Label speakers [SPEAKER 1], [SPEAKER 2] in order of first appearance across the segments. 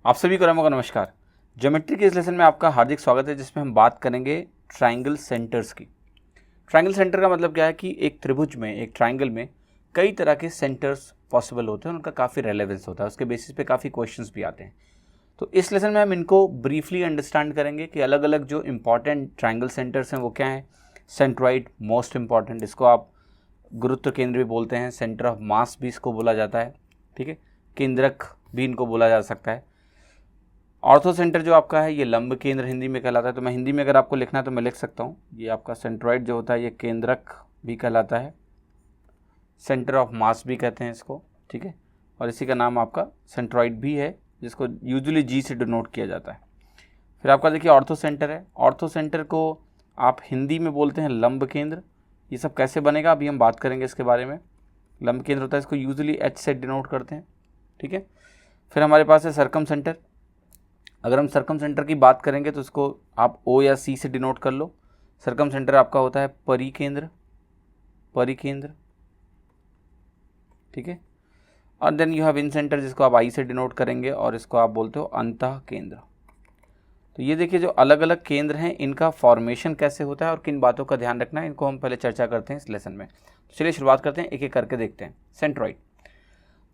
[SPEAKER 1] आप सभी को रामों का नमस्कार। ज्योमेट्री के इस लेसन में आपका हार्दिक स्वागत है, जिसमें हम बात करेंगे ट्रायंगल सेंटर्स की। ट्रायंगल सेंटर का मतलब क्या है कि एक त्रिभुज में, एक ट्रायंगल में कई तरह के सेंटर्स पॉसिबल होते हैं, उनका काफ़ी रेलेवेंस होता है, उसके बेसिस पे काफ़ी क्वेश्चंस भी आते हैं। तो इस लेसन में हम इनको ब्रीफली अंडरस्टैंड करेंगे कि अलग अलग जो इंपॉर्टेंट ट्रायंगल सेंटर्स हैं वो क्या हैं। सेंट्रॉइड मोस्ट इंपॉर्टेंट, इसको आप गुरुत्व केंद्र भी बोलते हैं, सेंटर ऑफ मास भी इसको बोला जाता है, ठीक है। केंद्रक भी इनको बोला जा सकता है। ऑर्थो सेंटर जो आपका है ये लंब केंद्र हिंदी में कहलाता है। तो मैं हिंदी में अगर आपको लिखना है तो मैं लिख सकता हूँ, ये आपका सेंट्रॉइड जो होता है ये केंद्रक भी कहलाता है, सेंटर ऑफ मास भी कहते हैं इसको, ठीक है। और इसी का नाम आपका सेंट्रॉइड भी है, जिसको यूजुअली जी से डिनोट किया जाता है। फिर आपका देखिए ऑर्थो सेंटर है। ऑर्थो सेंटर को आप हिंदी में बोलते हैं लंब केंद्र। ये सब कैसे बनेगा अभी हम बात करेंगे इसके बारे में। लंब केंद्र होता है, इसको यूजुअली एच से डिनोट करते हैं, ठीक है। फिर हमारे पास है सर्कम सेंटर। अगर हम सर्कम सेंटर की बात करेंगे तो इसको आप ओ या सी से डिनोट कर लो। सर्कम सेंटर आपका होता है परिकेंद्र, परिकेंद्र, ठीक है। और then you have incentre, जिसको आप आई से डिनोट करेंगे, और इसको आप बोलते हो अंतः केंद्र। तो ये देखिए जो अलग अलग केंद्र हैं, इनका फॉर्मेशन कैसे होता है और किन बातों का ध्यान रखना है, इनको हम पहले चर्चा करते हैं इस लेसन में। तो चलिए शुरुआत करते हैं, एक एक करके देखते हैं। सेंट्रॉइड।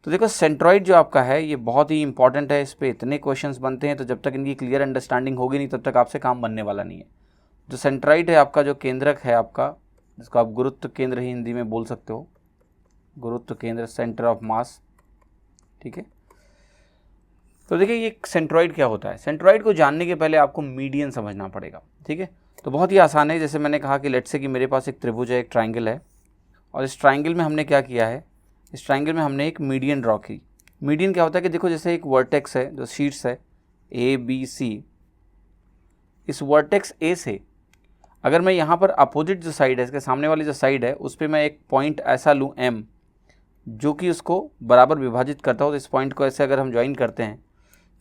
[SPEAKER 1] तो देखो सेंट्रॉइड जो आपका है ये बहुत ही इंपॉर्टेंट है, इस पर इतने क्वेश्चंस बनते हैं, तो जब तक इनकी क्लियर अंडरस्टैंडिंग होगी नहीं तब तक आपसे काम बनने वाला नहीं है। जो सेंट्रॉइड है आपका, जो केंद्रक है आपका, जिसको आप गुरुत्व केंद्र ही हिंदी में बोल सकते हो, गुरुत्व केंद्र, सेंटर ऑफ मास, ठीक है। तो देखिए ये सेंट्रॉइड क्या होता है। सेंट्रॉइड को जानने के पहले आपको मीडियन समझना पड़ेगा, ठीक है। तो बहुत ही आसान है, जैसे मैंने कहा कि लेट्स से कि मेरे पास एक त्रिभुज है, एक ट्राइंगल है, और इस ट्राइंगल में हमने क्या किया है, इस ट्राइंगल में हमने एक मीडियन ड्रॉ की। मीडियन क्या होता है कि देखो जैसे एक वर्टेक्स है, जो शीट्स है ए बी सी, इस वर्टेक्स ए से अगर मैं यहाँ पर अपोजिट जो साइड है, इसके सामने वाली जो साइड है, उस पर मैं एक पॉइंट ऐसा लूँ एम, जो कि उसको बराबर विभाजित करता हो, तो इस पॉइंट को ऐसे अगर हम ज्वाइन करते हैं,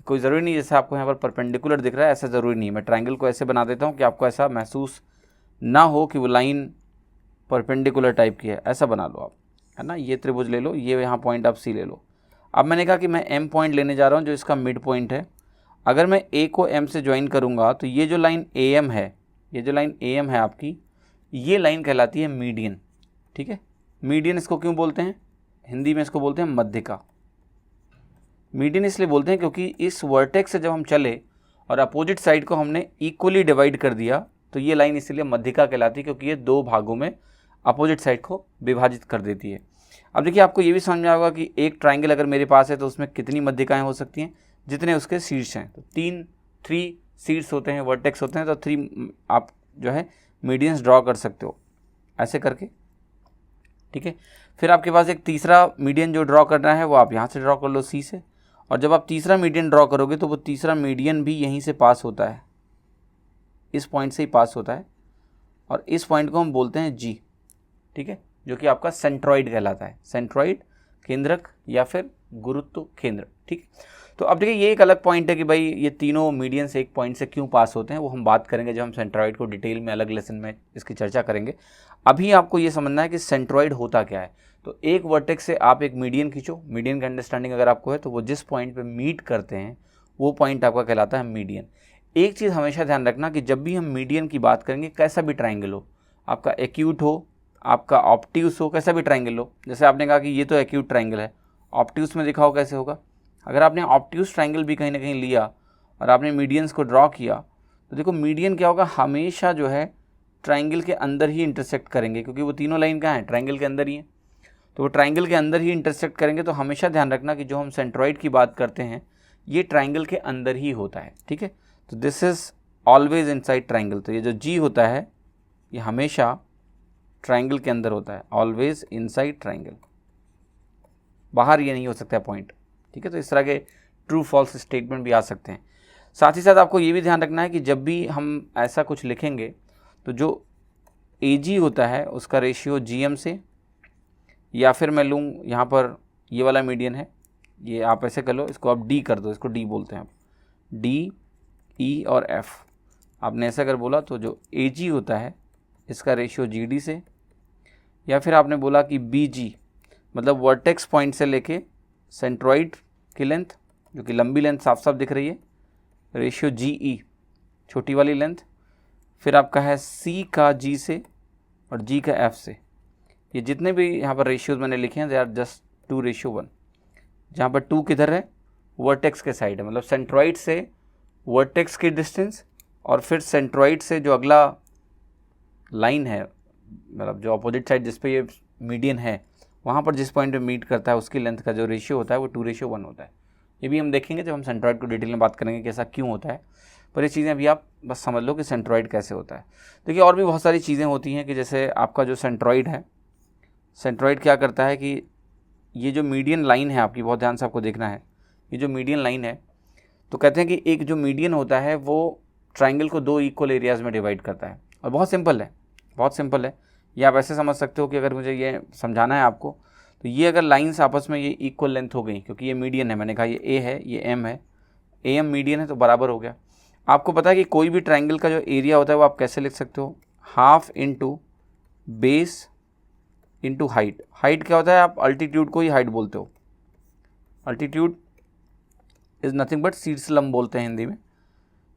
[SPEAKER 1] कोई ज़रूरी नहीं जैसे आपको यहाँ पर परपेंडिकुलर दिख रहा है, ऐसा ज़रूरी नहीं। मैं ट्राइंगल को ऐसे बना देता हूँ कि आपको ऐसा महसूस ना हो कि वो लाइन परपेंडिकुलर टाइप की है, ऐसा बना लो आप, है ना। ये त्रिभुज ले लो, ये यहाँ पॉइंट आप सी ले लो। अब मैंने कहा कि मैं एम पॉइंट लेने जा रहा हूँ, जो इसका मिड पॉइंट है। अगर मैं ए को एम से ज्वाइन करूँगा तो ये जो लाइन ए एम है, ये जो लाइन ए एम है आपकी, ये लाइन कहलाती है मीडियन, ठीक है। मीडियन इसको क्यों बोलते हैं, हिंदी में इसको बोलते हैं मध्यिका। मीडियन इसलिए बोलते हैं क्योंकि इस वर्टेक्स से जब हम चले और अपोजिट साइड को हमने इक्वली डिवाइड कर दिया, तो ये लाइन इसलिए मध्यिका कहलाती है, क्योंकि ये दो भागों में अपोजिट साइड को विभाजित कर देती है। अब देखिए आपको ये भी समझ में आएगा कि एक ट्राइंगल अगर मेरे पास है तो उसमें कितनी मध्यिकाएं हो सकती हैं, जितने उसके शीर्ष हैं। तो थ्री शीर्ष होते हैं, वर्टेक्स होते हैं, तो 3 आप जो है मीडियंस ड्रॉ कर सकते हो ऐसे करके, ठीक है। फिर आपके पास एक तीसरा मीडियन जो ड्रॉ करना है वो आप यहाँ से ड्रॉ कर लो सी से, और जब आप तीसरा मीडियन ड्रॉ करोगे तो वो तीसरा मीडियन भी यहीं से पास होता है, इस पॉइंट से ही पास होता है, और इस पॉइंट को हम बोलते हैं जी, ठीक है, जो कि आपका सेंट्रॉइड कहलाता है। सेंट्रॉइड, केंद्रक या फिर गुरुत्व केंद्र, ठीक। तो अब देखिए ये एक अलग पॉइंट है कि भाई ये तीनों मीडियंस एक पॉइंट से क्यों पास होते हैं, वो हम बात करेंगे जब हम सेंट्रॉइड को डिटेल में अलग लेसन में इसकी चर्चा करेंगे। अभी आपको ये समझना है कि सेंट्रॉइड होता क्या है। तो एक वर्टेक्स से आप एक मीडियन खींचो, मीडियन का अंडरस्टैंडिंग अगर आपको है तो वो जिस पॉइंट पे मीट करते हैं वो पॉइंट आपका कहलाता है मीडियन। एक चीज़ हमेशा ध्यान रखना कि जब भी हम मीडियन की बात करेंगे, कैसा भी ट्राइंगल हो, आपका एक्यूट हो, आपका ऑप्ट्यूस हो, कैसा भी ट्राइंगल हो, जैसे आपने कहा कि ये तो एक्यूट ट्राइंगल है, ऑप्ट्यूस में दिखाओ कैसे होगा। अगर आपने ऑप्ट्यूस ट्राइंगल भी कहीं ना कहीं लिया और आपने मीडियंस को ड्रॉ किया, तो देखो मीडियन क्या होगा, हमेशा जो है ट्राइंगल के अंदर ही इंटरसेक्ट करेंगे, क्योंकि वो तीनों लाइन कहाँ है, ट्राइंगल के अंदर ही है। तो वो ट्राइंगल के अंदर ही इंटरसेक्ट करेंगे। तो हमेशा ध्यान रखना कि जो हम सेंट्रॉइड की बात करते हैं ये ट्राइंगल के अंदर ही होता है, ठीक है। तो this is always inside triangle. तो ये जो जी होता है ये हमेशा ट्राइंगल के अंदर होता है, ऑलवेज इनसाइड ट्राइंगल, बाहर ये नहीं हो सकता है पॉइंट, ठीक है। तो इस तरह के ट्रू फॉल्स स्टेटमेंट भी आ सकते हैं। साथ ही साथ आपको ये भी ध्यान रखना है कि जब भी हम ऐसा कुछ लिखेंगे तो जो ए जी होता है उसका रेशियो जी एम से, या फिर मैं लूँ यहाँ पर ये वाला मीडियन है, ये आप ऐसे कर लो, इसको आप डी कर दो, इसको डी बोलते हैं आप, डी ई और एफ आपने ऐसा अगर बोला तो जो ए जी होता है इसका रेशियो जी डी से, या फिर आपने बोला कि बी जी मतलब वर्टेक्स पॉइंट से लेके सेंट्रॉइड की लेंथ जो कि लंबी लेंथ साफ साफ दिख रही है, रेशियो GE छोटी वाली लेंथ, फिर आपका है C का G से और G का F से। ये जितने भी यहाँ पर रेशियोज मैंने लिखे हैं दे आर जस्ट 2:1, जहाँ पर 2 किधर है, वर्टेक्स के साइड है, मतलब सेंट्रॉइड से वर्टेक्स की डिस्टेंस और फिर सेंट्रॉइड से जो अगला लाइन है, मतलब जो अपोजिट साइड जिस पे ये मीडियन है, वहाँ पर जिस पॉइंट पे मीट करता है उसकी लेंथ का जो रेशियो होता है वो 2:1 होता है। ये भी हम देखेंगे जब हम सेंट्रॉइड को डिटेल में बात करेंगे कि ऐसा क्यों होता है, पर ये चीज़ें अभी आप बस समझ लो कि सेंट्रॉइड कैसे होता है। देखिए और भी बहुत सारी चीज़ें होती हैं कि जैसे आपका जो सेंट्रॉइड है, सेंट्रॉइड क्या करता है कि ये जो मीडियन लाइन है आपकी, बहुत ध्यान से आपको देखना है, ये जो मीडियन लाइन है, तो कहते हैं कि एक जो मीडियन होता है वो ट्राइंगल को 2 इक्वल एरियाज़ में डिवाइड करता है। और बहुत सिंपल है, बहुत सिंपल है। ये आप ऐसे समझ सकते हो कि अगर मुझे ये समझाना है आपको, तो ये अगर लाइंस आपस में ये इक्वल लेंथ हो गई, क्योंकि ये मीडियन है, मैंने कहा ये A है, ये M है, AM मीडियन है, तो बराबर हो गया। आपको पता है कि कोई भी ट्राइंगल का जो एरिया होता है वो आप कैसे लिख सकते हो, half into base into height. Height क्या होता है, आप अल्टीट्यूड को ही हाइट बोलते हो, अल्टीट्यूड इज़ नथिंग बट शीर्षलंब बोलते हैं हिंदी में।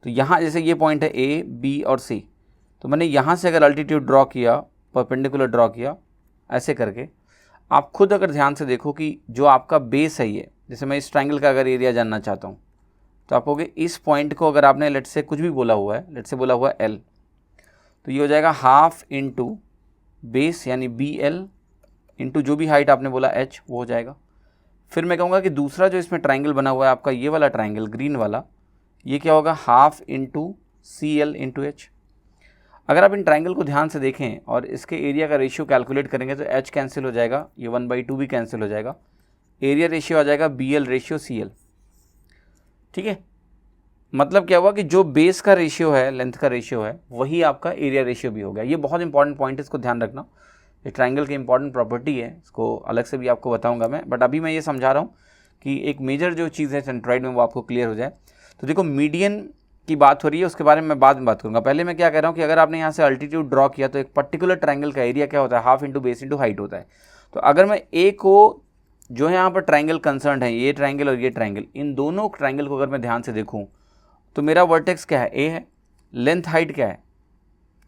[SPEAKER 1] तो यहाँ जैसे ये पॉइंट है A, B और C, तो मैंने यहाँ से अगर अल्टीट्यूड ड्रॉ किया, परपेंडिकुलर ड्रॉ किया ऐसे करके, आप खुद अगर ध्यान से देखो कि जो आपका बेस है ये, जैसे मैं इस ट्राइंगल का अगर एरिया जानना चाहता हूँ, तो आप कहोगे इस पॉइंट को अगर आपने लेट से कुछ भी बोला हुआ है, लेट से बोला हुआ है L, तो ये हो जाएगा हाफ इंटू बेस यानी BL इंटू जो भी हाइट आपने बोला H, वो हो जाएगा। फिर मैं कहूँगा कि दूसरा जो इसमें ट्राइंगल बना हुआ है आपका, ये वाला ट्राइंगल ग्रीन वाला, ये क्या होगा, half into CL into H। अगर आप इन ट्राइंगल को ध्यान से देखें और इसके एरिया का रेशियो कैलकुलेट करेंगे तो H कैंसिल हो जाएगा, ये 1/2 भी कैंसिल हो जाएगा, एरिया रेशियो आ जाएगा BL रेशियो CL। ठीक है, मतलब क्या हुआ कि जो बेस का रेशियो है, लेंथ का रेशियो है, वही आपका एरिया रेशियो भी हो गया। ये बहुत इंपॉर्टेंट पॉइंट है, इसको ध्यान रखना। ये ट्राइंगल की इंपॉर्टेंट प्रॉपर्टी है, इसको अलग से भी आपको बताऊंगा मैं, बट अभी मैं ये समझा रहा हूँ कि एक मेजर जो चीज़ है सेंट्रॉइड में वो आपको क्लियर हो जाए। तो देखो मीडियन की बात हो रही है, उसके बारे में मैं बाद में बात करूँगा। पहले मैं क्या कह रहा हूँ कि अगर आपने यहाँ से अल्टीट्यूड ड्रॉ किया तो एक पर्टिकुलर ट्राइंगल का एरिया क्या होता है, half into base into height होता है। तो अगर मैं ए को, जो है यहाँ पर ट्राइंगल कंसर्न है, ये ट्राइंगल और ये ट्राइंगल, इन दोनों ट्राइंगल को अगर मैं ध्यान से देखूँ तो मेरा वर्टेक्स क्या है, A है, लेंथ हाइट क्या है,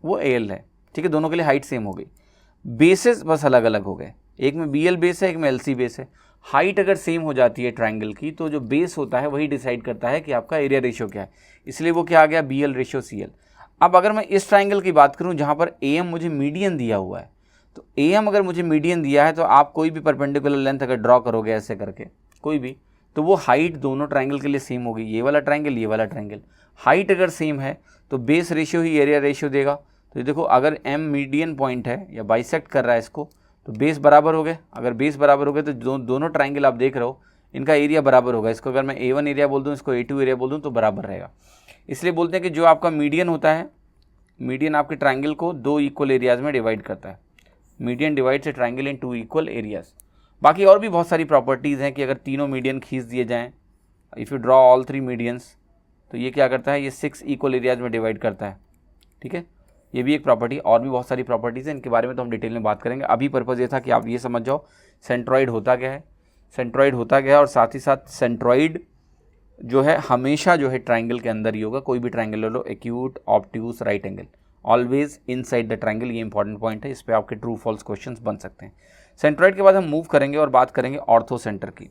[SPEAKER 1] वो AL है। ठीक है, दोनों के लिए हाइट सेम हो गई, बेसेस बस अलग अलग हो गए, एक में BL बेस है, एक में LC बेस है। हाइट अगर सेम हो जाती है ट्राइंगल की, तो जो बेस होता है वही डिसाइड करता है कि आपका एरिया रेशियो क्या है, इसलिए वो क्या आ गया, BL रेशियो CL। अब अगर मैं इस ट्राइंगल की बात करूं जहां पर AM मुझे मीडियन दिया हुआ है, तो AM अगर मुझे मीडियन दिया है तो आप कोई भी परपेंडिकुलर लेंथ अगर ड्रॉ करोगे ऐसे करके कोई भी, तो वो हाइट दोनों ट्राइंगल के लिए सेम होगी, ये वाला ट्राइंगल, ये वाला ट्राइंगल। हाइट अगर सेम है तो बेस रेशियो ही एरिया रेशियो देगा। तो देखो अगर M मीडियन पॉइंट है या बाइसेक्ट कर रहा है इसको, तो बेस बराबर हो गए। अगर बेस बराबर हो गए तो दोनों ट्राइंगल आप देख रहे हो, इनका एरिया बराबर होगा। इसको अगर मैं A1 एरिया बोल दूँ, इसको A2 एरिया बोल दूँ, तो बराबर रहेगा। इसलिए बोलते हैं कि जो आपका मीडियन होता है, मीडियन आपके ट्राइंगल को 2 इक्वल एरियाज़ में डिवाइड करता है। Median divides A triangle in 2 equal areas. बाकी और भी बहुत सारी प्रॉपर्टीज़ हैं कि अगर तीनों मीडियन खींच दिए जाएँ, if you draw all 3 medians, तो ये क्या करता है, ये 6 इक्वल एरियाज़ में डिवाइड करता है। ठीक है, ये भी एक प्रॉपर्टी। और भी बहुत सारी प्रॉपर्टीज़ हैं, इनके बारे में तो हम डिटेल में बात करेंगे। अभी पर्पज़ ये था कि आप ये समझ जाओ सेंट्रॉइड होता क्या है, सेंट्रॉइड होता क्या है, और साथ ही साथ सेंट्रॉइड जो है हमेशा जो है ट्राइंगल के अंदर ही होगा। कोई भी ट्राइंगल ले लो, acute, obtuse, right angle, always inside the triangle. ये इंपॉर्टेंट पॉइंट है, इस पर आपके ट्रू फॉल्स क्वेश्चंस बन सकते हैं। सेंट्रॉइड के बाद हम मूव करेंगे और बात करेंगे ऑर्थो सेंटर की।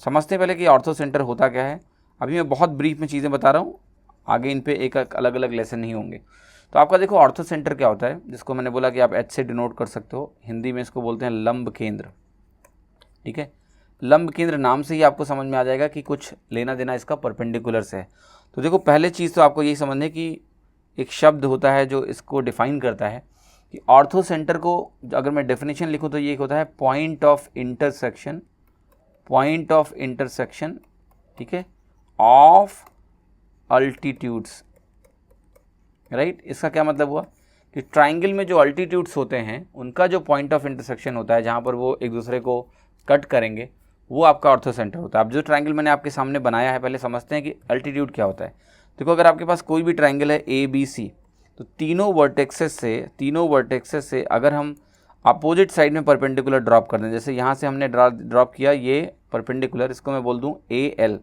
[SPEAKER 1] समझते हैं पहले कि ऑर्थो सेंटर होता क्या है। अभी मैं बहुत ब्रीफ में चीज़ें बता रहा हूँ, आगे इन पे एक अलग अलग लेसन नहीं होंगे। तो आपका देखो ऑर्थो सेंटर क्या होता है, जिसको मैंने बोला कि आप H से डिनोट कर सकते हो, हिंदी में इसको बोलते हैं लंब केंद्र। ठीक है, लंब केंद्र नाम से ही आपको समझ में आ जाएगा कि कुछ लेना देना इसका परपेंडिकुलर से है। तो देखो पहले चीज़ तो आपको यही समझना कि एक शब्द होता है जो इसको डिफाइन करता है कि ऑर्थो सेंटर को अगर मैं डेफिनेशन लिखूँ तो ये होता है point of intersection, point of intersection, ठीक है, ऑफ अल्टीट्यूड्स। राइट, इसका क्या मतलब हुआ कि ट्राइंगल में जो अल्टीट्यूड्स होते हैं उनका जो पॉइंट ऑफ इंटरसेक्शन होता है, जहाँ पर वो एक दूसरे को कट करेंगे, वो आपका ऑर्थो सेंटर होता है। अब जो ट्राइंगल मैंने आपके सामने बनाया है, पहले समझते हैं कि अल्टीट्यूड क्या होता है। देखो अगर आपके पास कोई भी ट्राइंगल है ABC, तो तीनों वर्टेक्सेस से अगर हम अपोजिट साइड में परपेंडिकुलर ड्रॉप कर दें, जैसे यहाँ से हमने ड्रॉप किया ये परपेंडिकुलर, इसको मैं बोल दूँ AL।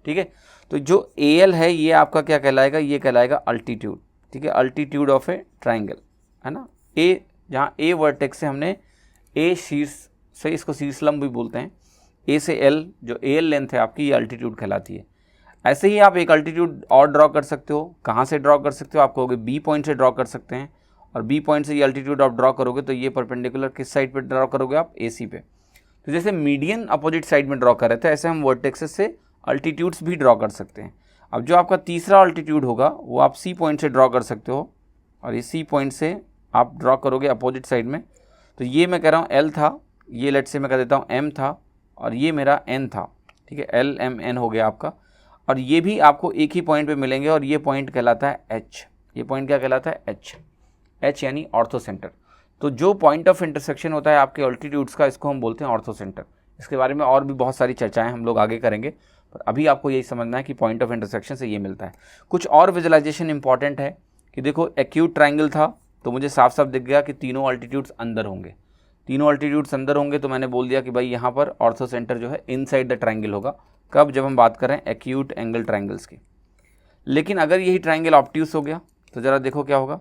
[SPEAKER 1] ठीक है। तो जो AL है ये आपका क्या कहलाएगा, ये कहलाएगा अल्टीट्यूड, ठीक है, अल्टीट्यूड ऑफ ए ट्राइंगल, है ना। ए, जहाँ A वर्टेक्स से हमने A शीर्ष से, इसको शीर्ष लंब भी बोलते हैं, A से L जो AL लेंथ है आपकी, ये अल्टीट्यूड कहलाती है। ऐसे ही आप एक अल्टीट्यूड और ड्रॉ कर सकते हो। कहाँ से ड्रॉ कर सकते हो, आप कहोगे B पॉइंट से ड्रॉ कर सकते हैं, और B पॉइंट से ये अल्टीट्यूड आप ड्रॉ करोगे तो ये परपेंडिकुलर किस साइड पे ड्रॉ करोगे आप, AC पे। तो जैसे मीडियन अपोजिट साइड में ड्रॉ कर रहे थे, ऐसे हम वर्टेक्सेस से अल्टीट्यूड्स भी ड्रॉ कर सकते हैं। अब जो आपका तीसरा अल्टीट्यूड होगा वो आप C पॉइंट से ड्रॉ कर सकते हो, और ये C पॉइंट से आप ड्रॉ करोगे अपोजिट साइड में। तो ये मैं कह रहा हूँ L था, ये लेट से मैं कह देता हूँ M था, और ये मेरा N था, ठीक है, LMN हो गया आपका। और ये भी आपको एक ही पॉइंट पे मिलेंगे, और ये पॉइंट कहलाता है H। ये पॉइंट क्या कहलाता है, H यानी ऑर्थो सेंटर। तो जो पॉइंट ऑफ इंटरसेक्शन होता है आपके अल्टीट्यूड्स का, इसको हम बोलते हैं ऑर्थो सेंटर। इसके बारे में और भी बहुत सारी चर्चाएं हम लोग आगे करेंगे, पर अभी आपको यही समझना है कि पॉइंट ऑफ इंटरसेक्शन से ये मिलता है। कुछ और विजुअलाइजेशन इंपॉर्टेंट है कि देखो एक्यूट ट्राइंगल था, तो मुझे साफ साफ दिख गया कि तीनों अल्टीट्यूड्स अंदर होंगे। तीनों अल्टीट्यूड्स अंदर होंगे तो मैंने बोल दिया कि भाई यहाँ पर ऑर्थो सेंटर जो है इनसाइड द ट्राइंगल होगा। कब, जब हम बात करें एक्यूट एंगल ट्राइंगल्स की। लेकिन अगर यही ट्राइंगल ऑब्ट्यूस हो गया तो ज़रा देखो क्या होगा।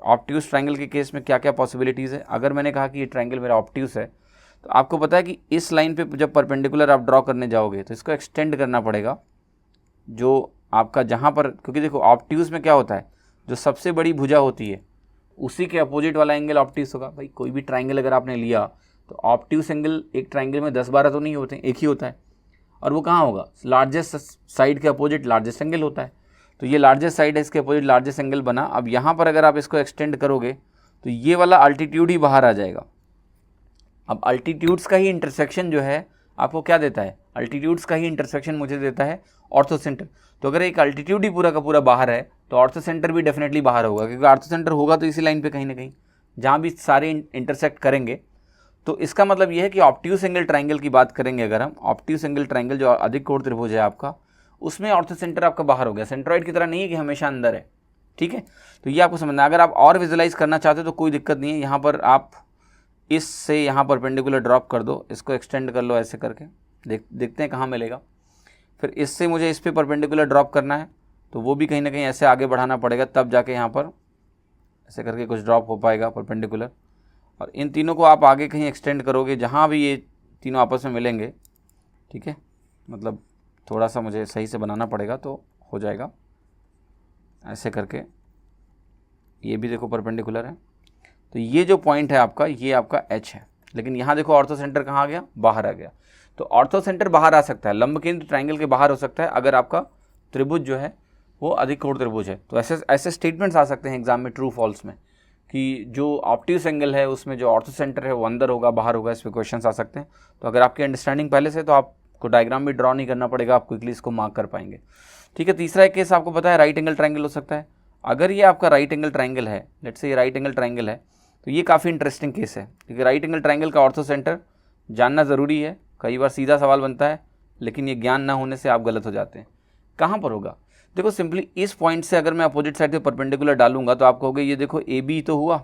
[SPEAKER 1] ऑब्ट्यूस ट्राइंगल के केस में क्या क्या पॉसिबिलिटीज़ है। अगर मैंने कहा कि ये ट्राइंगल मेरा ऑब्ट्यूस है, तो आपको पता है कि इस लाइन पे जब परपेंडिकुलर आप ड्रॉ करने जाओगे तो इसको एक्सटेंड करना पड़ेगा, जो आपका जहाँ पर, क्योंकि देखो ऑब्ट्यूस में क्या होता है, जो सबसे बड़ी भुजा होती है उसी के अपोजिट वाला एंगल ऑब्ट्यूस होगा। भाई कोई भी ट्राइंगल अगर आपने लिया तो ऑब्ट्यूस एंगल एक ट्राइंगल में 10-12 तो नहीं होते, एक ही होता है, और वो कहाँ होगा, लार्जेस्ट साइड के अपोजिट लार्जेस्ट एंगल होता है। तो ये लार्जेस्ट साइड है, इसके अपोजिट लार्जेस्ट एंगल बना। अब यहाँ पर अगर आप इसको एक्सटेंड करोगे तो ये वाला अल्टीट्यूड ही बाहर आ जाएगा। अब अल्टीट्यूड्स का ही इंटरसेक्शन जो है आपको क्या देता है, अल्टीट्यूड्स का ही इंटरसेक्शन मुझे देता है ऑर्थो सेंटर। तो अगर एक अल्टीट्यूड ही पूरा का पूरा बाहर है तो ऑर्थो सेंटर भी डेफिनेटली बाहर होगा, क्योंकि ऑर्थो सेंटर होगा तो इसी लाइन पे कहीं ना कहीं जहाँ भी सारे इंटरसेक्ट करेंगे। तो इसका मतलब ये है कि ऑब्ट्यूस एंगल ट्राइंगल की बात करेंगे अगर हम, ऑब्ट्यूस एंगल ट्राइंगल जो अधिक कोण त्रिभुज है आपका, उसमें ऑर्थो सेंटर आपका बाहर हो गया। सेंट्रॉइड की तरह नहीं है कि हमेशा अंदर है, ठीक है। तो ये आपको समझना है। अगर आप और विजुलाइज करना चाहते हो तो कोई दिक्कत नहीं है, यहाँ पर आप इससे यहाँ परपेंडिकुलर ड्रॉप कर दो, इसको एक्सटेंड कर लो ऐसे करके, देखते हैं कहाँ मिलेगा। फिर इससे मुझे इस पर परपेंडिकुलर ड्रॉप करना है तो वो भी कहीं ना कहीं ऐसे आगे बढ़ाना पड़ेगा, तब जाके यहाँ पर ऐसे करके कुछ ड्रॉप हो पाएगा परपेंडिकुलर। और इन तीनों को आप आगे कहीं एक्सटेंड करोगे जहाँ भी ये तीनों आपस में मिलेंगे, ठीक है, मतलब थोड़ा सा मुझे सही से बनाना पड़ेगा तो हो जाएगा ऐसे करके। ये भी देखो परपेंडिकुलर है, तो ये जो पॉइंट है आपका, ये आपका H है। लेकिन यहाँ देखो ऑर्थो सेंटर कहाँ आ गया, बाहर आ गया। तो ऑर्थो सेंटर बाहर आ सकता है, लंब केंद्र ट्राइंगल के बाहर हो सकता है अगर आपका त्रिभुज जो है वो अधिक कोण त्रिभुज है। तो ऐसे स्टेटमेंट्स आ सकते हैं एग्जाम में ट्रू फॉल्स में, कि जो ऑब्ट्यूस एंगल है उसमें जो ऑर्थो सेंटर है वो अंदर होगा बाहर होगा, इस पर क्वेश्चन आ सकते हैं। तो अगर आपकी अंडरस्टैंडिंग पहले से तो आपको डायग्राम भी ड्रॉ नहीं करना पड़ेगा, आप क्विकली इसको मार्क कर पाएंगे, ठीक है। तीसरा एक केस आपको पता है राइट एंगल ट्राइंगल हो सकता है। अगर ये आपका राइट एंगल ट्राइंगल है, लेट्स से ये राइट एंगल ट्राइंगल है, तो ये काफ़ी इंटरेस्टिंग केस है, क्योंकि राइट एंगल ट्राइंगल का ऑर्थो सेंटर जानना ज़रूरी है। कई बार सीधा सवाल बनता है, लेकिन ये ज्ञान ना होने से आप गलत हो जाते हैं। कहाँ पर होगा, देखो सिंपली इस पॉइंट से अगर मैं अपोजिट साइड पे परपेंडिकुलर डालूंगा तो आप कहोगे ये देखो AB तो हुआ,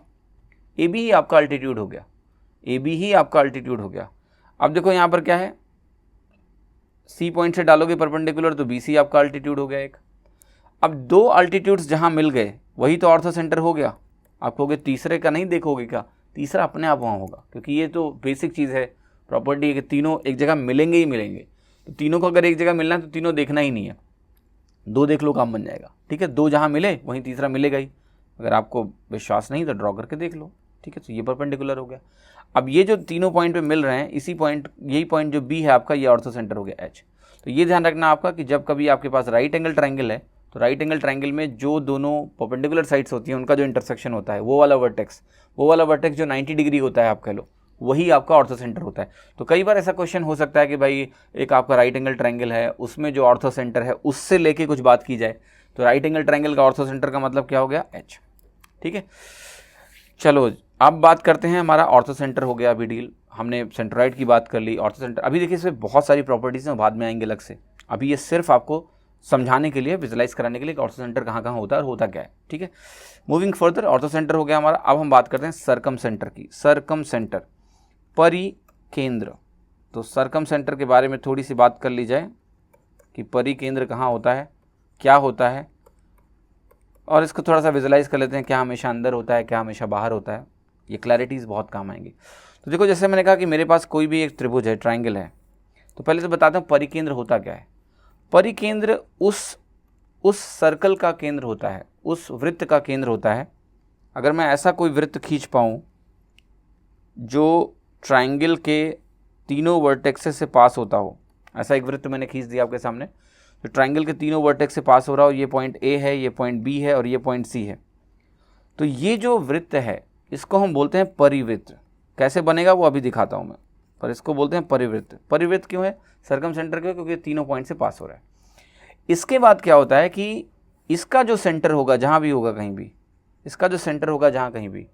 [SPEAKER 1] AB ही आपका अल्टीट्यूड हो गया, AB ही आपका अल्टीट्यूड हो गया। अब देखो यहाँ पर क्या है, C पॉइंट से डालोगे परपेंडिकुलर तो BC आपका अल्टीट्यूड हो गया एक। अब दो अल्टीट्यूड्स जहाँ मिल गए वही तो ऑर्थो सेंटर हो गया। आप कहोगे तीसरे का नहीं देखोगे क्या, तीसरा अपने आप वहाँ होगा, क्योंकि ये तो बेसिक चीज़ है, प्रॉपर्टी है कि तीनों एक जगह मिलेंगे ही मिलेंगे। तो तीनों को अगर एक जगह मिलना है तो तीनों देखना ही नहीं है, दो देख लो काम बन जाएगा, ठीक है। दो जहाँ मिले वहीं तीसरा मिलेगा ही। अगर आपको विश्वास नहीं तो ड्रॉ करके देख लो, ठीक है। तो ये परपेंडिकुलर हो गया। अब ये जो तीनों पॉइंट पे मिल रहे हैं, इसी पॉइंट, यही पॉइंट जो B है आपका, ये ऑर्थो सेंटर हो गया H। तो ये ध्यान रखना आपका कि जब कभी आपके पास राइट एंगल ट्राइंगल है तो राइट एंगल ट्राइंगल में जो दोनों परपेंडिकुलर साइड्स होती हैं उनका जो इंटरसेक्शन होता है, वो वाला वर्टेक्स जो 90 डिग्री होता है आप कह लो, वही आपका ऑर्थो सेंटर होता है। तो कई बार ऐसा क्वेश्चन हो सकता है कि भाई एक आपका राइट एंगल ट्राइंगल है, उसमें जो ऑर्थो सेंटर है उससे लेके कुछ बात की जाए, तो राइट एंगल ट्राइंगल का ऑर्थो सेंटर का मतलब क्या हो गया, H, ठीक है। चलो अब बात करते हैं, हमारा ऑर्थो सेंटर हो गया अभी डील, हमने सेंट्रॉइड की बात कर ली, ऑर्थो सेंटर। अभी देखिए इसमें बहुत सारी प्रॉपर्टीज़ हैं, बाद में आएंगे अलग से। अभी ये सिर्फ आपको समझाने के लिए, विजुलाइज कराने के लिए कि ऑर्थो सेंटर कहाँ कहाँ होता है और होता क्या है, ठीक है। मूविंग फर्दर, ऑर्थो सेंटर हो गया हमारा। अब हम बात करते हैं सर्कम सेंटर की। सर्कम सेंटर, परिकेंद्र। तो सर्कम सेंटर के बारे में थोड़ी सी बात कर ली जाए कि परिकेंद्र कहाँ होता है, क्या होता है, और इसको थोड़ा सा विजुलाइज कर लेते हैं, क्या हमेशा अंदर होता है, क्या हमेशा बाहर होता है। ये क्लैरिटीज़ बहुत काम आएंगी। तो देखो जैसे मैंने कहा कि मेरे पास कोई भी एक त्रिभुज है, ट्राइंगल है, तो पहले तो बताता हूँ परिकेंद्र होता क्या है। परिकेंद्र उस सर्कल का केंद्र होता है, उस वृत्त का केंद्र होता है। अगर मैं ऐसा कोई वृत्त खींच पाऊँ जो ट्राइंगल के तीनों वर्टेक्सेस से पास होता हो, ऐसा एक वृत्त मैंने खींच दिया आपके सामने, तो ट्राइंगल के तीनों वर्टेक्स से पास हो रहा हो, ये पॉइंट ए है, ये पॉइंट बी है और ये पॉइंट सी है, तो ये जो वृत्त है इसको हम बोलते हैं परिवृत्त। कैसे बनेगा वो अभी दिखाता हूँ मैं, पर इसको बोलते हैं परिवृत्त। परिवृत्त क्यों है, सरकम सेंटर क्यों, क्योंकि तीनों पॉइंट से पास हो रहा है। इसके बाद क्या होता है कि इसका जो सेंटर होगा जहाँ भी होगा कहीं भी, इसका जो सेंटर होगा जहाँ कहीं भी,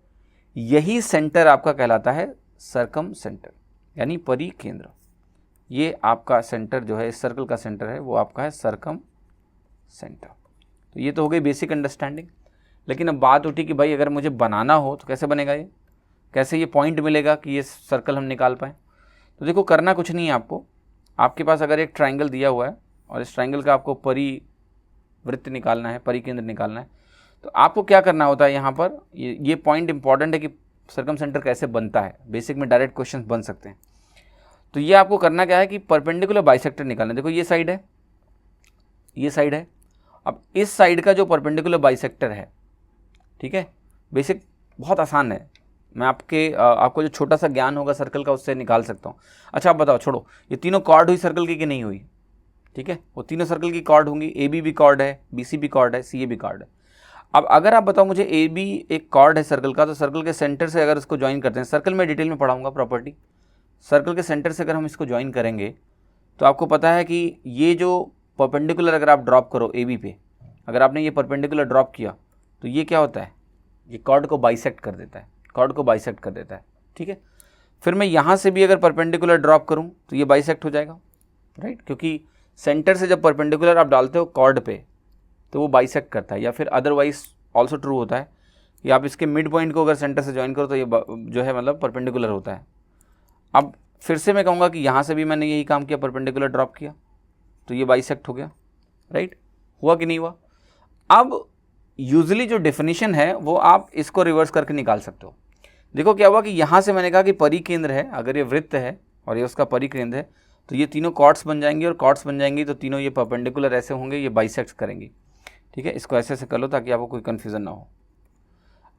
[SPEAKER 1] यही सेंटर आपका कहलाता है सरकम सेंटर, यानी परिकेंद्र। ये आपका सेंटर जो है, इस सर्कल का सेंटर है, वो आपका है सरकम सेंटर। तो ये तो हो गई बेसिक अंडरस्टैंडिंग। लेकिन अब बात उठी कि भाई अगर मुझे बनाना हो तो कैसे बनेगा, ये कैसे ये पॉइंट मिलेगा कि ये सर्कल हम निकाल पाएँ। तो देखो करना कुछ नहीं है आपको, आपके पास अगर एक ट्राइंगल दिया हुआ है और इस ट्राइंगल का आपको परिवृत्त निकालना है, परिकेंद्र निकालना है, तो आपको क्या करना होता है यहाँ पर, ये पॉइंट इंपॉर्टेंट है कि सरकम सेंटर कैसे बनता है, बेसिक में डायरेक्ट क्वेश्चन बन सकते हैं। तो ये आपको करना क्या है कि परपेंडिकुलर बाइसेक्टर निकालना है। देखो ये साइड है, ये साइड है, अब इस साइड का जो परपेंडिकुलर बाइसेक्टर है, ठीक है, बेसिक बहुत आसान है, मैं आपको जो छोटा सा ज्ञान होगा सर्कल का उससे निकाल सकता हूँ। अच्छा आप बताओ, छोड़ो, ये तीनों कॉर्ड हुई सर्कल की कि नहीं हुई, ठीक है, वो तीनों सर्कल की कॉर्ड होंगी, ए बी भी कॉर्ड है, बी सी भी कॉर्ड है, सी ए भी कॉर्ड है। अब अगर आप बताओ मुझे ए बी एक कॉर्ड है सर्कल का, तो सर्कल के सेंटर से अगर इसको ज्वाइन करते हैं, सर्कल में डिटेल में पढ़ाऊंगा प्रॉपर्टी, सर्कल के सेंटर से अगर हम इसको ज्वाइन करेंगे तो आपको पता है कि ये जो परपेंडिकुलर अगर आप ड्रॉप करो ए बी पे, अगर आपने ये परपेंडिकुलर ड्रॉप किया तो ये क्या होता है, ये कॉर्ड को बाइसेक्ट कर देता है, कॉर्ड को बाइसेक्ट कर देता है, ठीक है। फिर मैं यहाँ से भी अगर परपेंडिकुलर ड्रॉप करूँ तो ये बाइसेक्ट हो जाएगा, राइट, क्योंकि सेंटर से जब परपेंडिकुलर आप डालते हो कॉर्ड पे तो वो बाइसेक्ट करता है। या फिर अदरवाइज ऑल्सो ट्रू होता है कि आप इसके मिड पॉइंट को अगर सेंटर से ज्वाइन करो तो ये जो है मतलब परपेंडिकुलर होता है। अब फिर से मैं कहूँगा कि यहाँ से भी मैंने यही काम किया, परपेंडिकुलर ड्रॉप किया तो ये बाइसेक्ट हो गया, राइट, हुआ कि नहीं हुआ। अब यूजुअली जो डेफिनेशन है वो आप इसको रिवर्स करके निकाल सकते हो। देखो क्या हुआ कि यहाँ से मैंने कहा कि परिकेंद्र है, अगर ये वृत्त है और ये उसका परिकेंद्र है तो ये तीनों कॉर्ड्स बन जाएंगी, और कॉर्ड्स बन जाएंगी तो तीनों ये परपेंडिकुलर ऐसे होंगे, ये बाइसेक्ट करेंगी, ठीक है। इसको ऐसे कर लो ताकि आपको कोई कन्फ्यूज़न ना हो।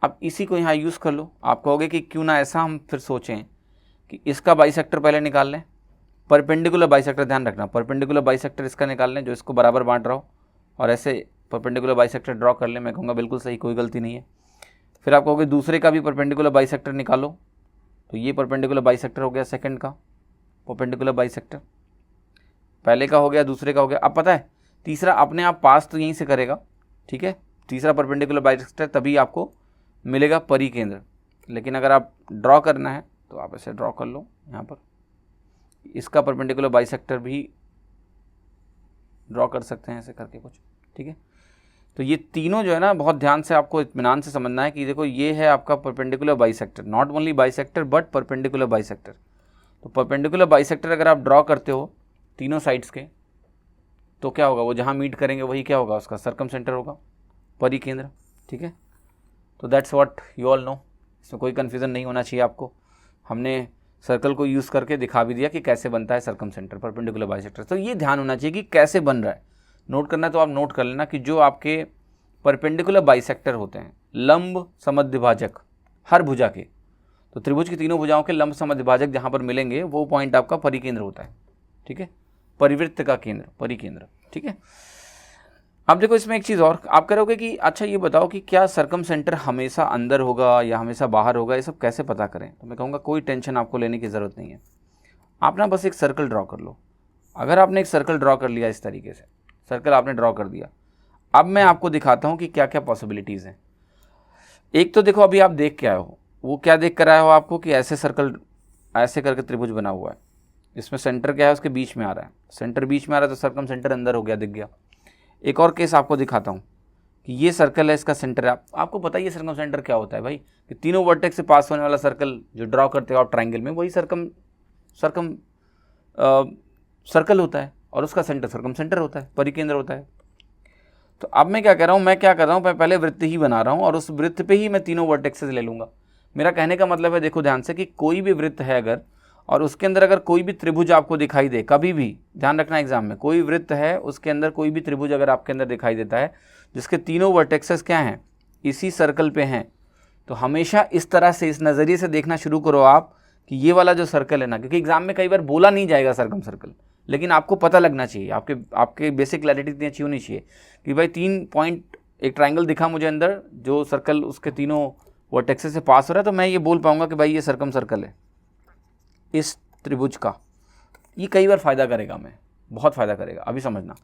[SPEAKER 1] अब इसी को यहाँ यूज़ कर लो, आप कहोगे कि क्यों ना ऐसा हम फिर सोचें कि इसका बाइसेक्टर पहले निकाल लें, परपेंडिकुलर बाइसेक्टर, ध्यान रखना परपेंडिकुलर बाइसेक्टर इसका निकाल लें जो इसको बराबर बांट रहा हो, और ऐसे परपेंडिकुलर बाइसेक्टर ड्रॉ कर लें। मैं कहूँगा बिल्कुल सही, कोई गलती नहीं है। फिर आप कहोगे दूसरे का भी परपेंडिकुलर बाइसेक्टर निकालो, तो ये परपेंडिकुलर बाइसेक्टर हो गया, सेकंड का परपेंडिकुलर बाइसेक्टर, पहले का हो गया, दूसरे का हो गया। अब पता है तीसरा अपने आप पास तो यहीं से करेगा, ठीक है, तीसरा परपेंडिकुलर बाइसेक्टर तभी आपको मिलेगा परिकेंद्र। लेकिन अगर आप ड्रॉ करना है तो आप ऐसे ड्रॉ कर लो, यहाँ पर इसका परपेंडिकुलर बाइसेक्टर भी ड्रॉ कर सकते हैं ऐसे करके कुछ, ठीक है। तो ये तीनों जो है ना बहुत ध्यान से आपको इत्मीनान से समझना है कि देखो ये है आपका perpendicular bisector, not only bisector but perpendicular bisector. तो परपेंडिकुलर बाइसेक्टर अगर आप ड्रॉ करते हो तीनों साइड्स के तो क्या होगा, वो जहाँ मीट करेंगे वही क्या होगा, उसका सरकम सेंटर होगा, परिकेंद्र, ठीक है। तो that's what you all know, इसमें कोई कन्फ्यूज़न नहीं होना चाहिए आपको। हमने सर्कल को यूज़ करके दिखा भी दिया कि कैसे बनता है सरकम सेंटर परपेंडिकुलर बाइसेक्टर। तो ये ध्यान होना चाहिए कि कैसे बन रहा है, नोट करना है तो आप नोट कर लेना कि जो आपके परपेंडिकुलर बाइसेक्टर होते हैं, लंब समद्विभाजक हर भुजा के, तो त्रिभुज की तीनों भुजाओं के लंब समद्विभाजक जहाँ पर मिलेंगे वो पॉइंट आपका परिकेंद्र होता है, ठीक है, परिवृत्त का केंद्र, परिकेंद्र, ठीक है। अब देखो इसमें एक चीज़ और आप करोगे कि अच्छा ये बताओ कि क्या सरकम सेंटर हमेशा अंदर होगा या हमेशा बाहर होगा, ये सब कैसे पता करें। तो मैं कहूँगा कोई टेंशन आपको लेने की ज़रूरत नहीं है, आप ना बस एक सर्कल ड्रॉ कर लो। अगर आपने एक सर्कल ड्रॉ कर लिया इस तरीके से, सर्कल आपने ड्रॉ कर दिया, अब मैं आपको दिखाता हूँ कि क्या क्या पॉसिबिलिटीज़ हैं। एक तो देखो अभी आप देख के आए हो, वो क्या देख कर आए हो आपको कि ऐसे सर्कल ऐसे करके त्रिभुज बना हुआ है, इसमें सेंटर क्या है उसके बीच में आ रहा है, सेंटर बीच में आ रहा है तो सरकम सेंटर अंदर हो गया, दिख गया। एक और केस आपको दिखाता हूँ कि ये सर्कल है, इसका सेंटर है, आपको पता ही है सरकम सेंटर क्या होता है भाई, कि तीनों वर्टेक्स से पास होने वाला सर्कल जो ड्रॉ करते हो आप ट्राइंगल में, वही सर्कल होता है। और उसका सेंटर सर्कम सेंटर होता है, परिकेंद्र होता है। तो अब मैं क्या कर रहा हूँ, मैं क्या कर रहा हूँ, मैं पहले वृत्त ही बना रहा हूँ और उस वृत्त पे ही मैं तीनों वर्टेक्सेस ले लूँगा। मेरा कहने का मतलब है, देखो ध्यान से, कि कोई भी वृत्त है अगर, और उसके अंदर अगर कोई भी त्रिभुज आपको दिखाई दे, कभी भी ध्यान रखना एग्जाम में, कोई वृत्त है उसके अंदर कोई भी त्रिभुज अगर आपके अंदर दिखाई देता है जिसके तीनों वर्टेक्सेस क्या हैं, इसी सर्कल पे हैं, तो हमेशा इस तरह से, इस नज़रिए से देखना शुरू करो आप कि ये वाला जो सर्कल है ना, क्योंकि एग्जाम में कई बार बोला नहीं जाएगा सर्कम सर्कल, लेकिन आपको पता लगना चाहिए, आपके बेसिक क्लैरिटी इतनी अच्छी होनी चाहिए कि भाई 3 पॉइंट एक ट्राइंगल दिखा मुझे अंदर, जो सर्कल उसके तीनों वर्टेक्सेस से पास हो रहा है, तो मैं ये बोल पाऊंगा कि भाई ये सर्कम सर्कल है इस त्रिभुज का। ये कई बार फ़ायदा करेगा, मैं बहुत फ़ायदा करेगा, अभी समझना।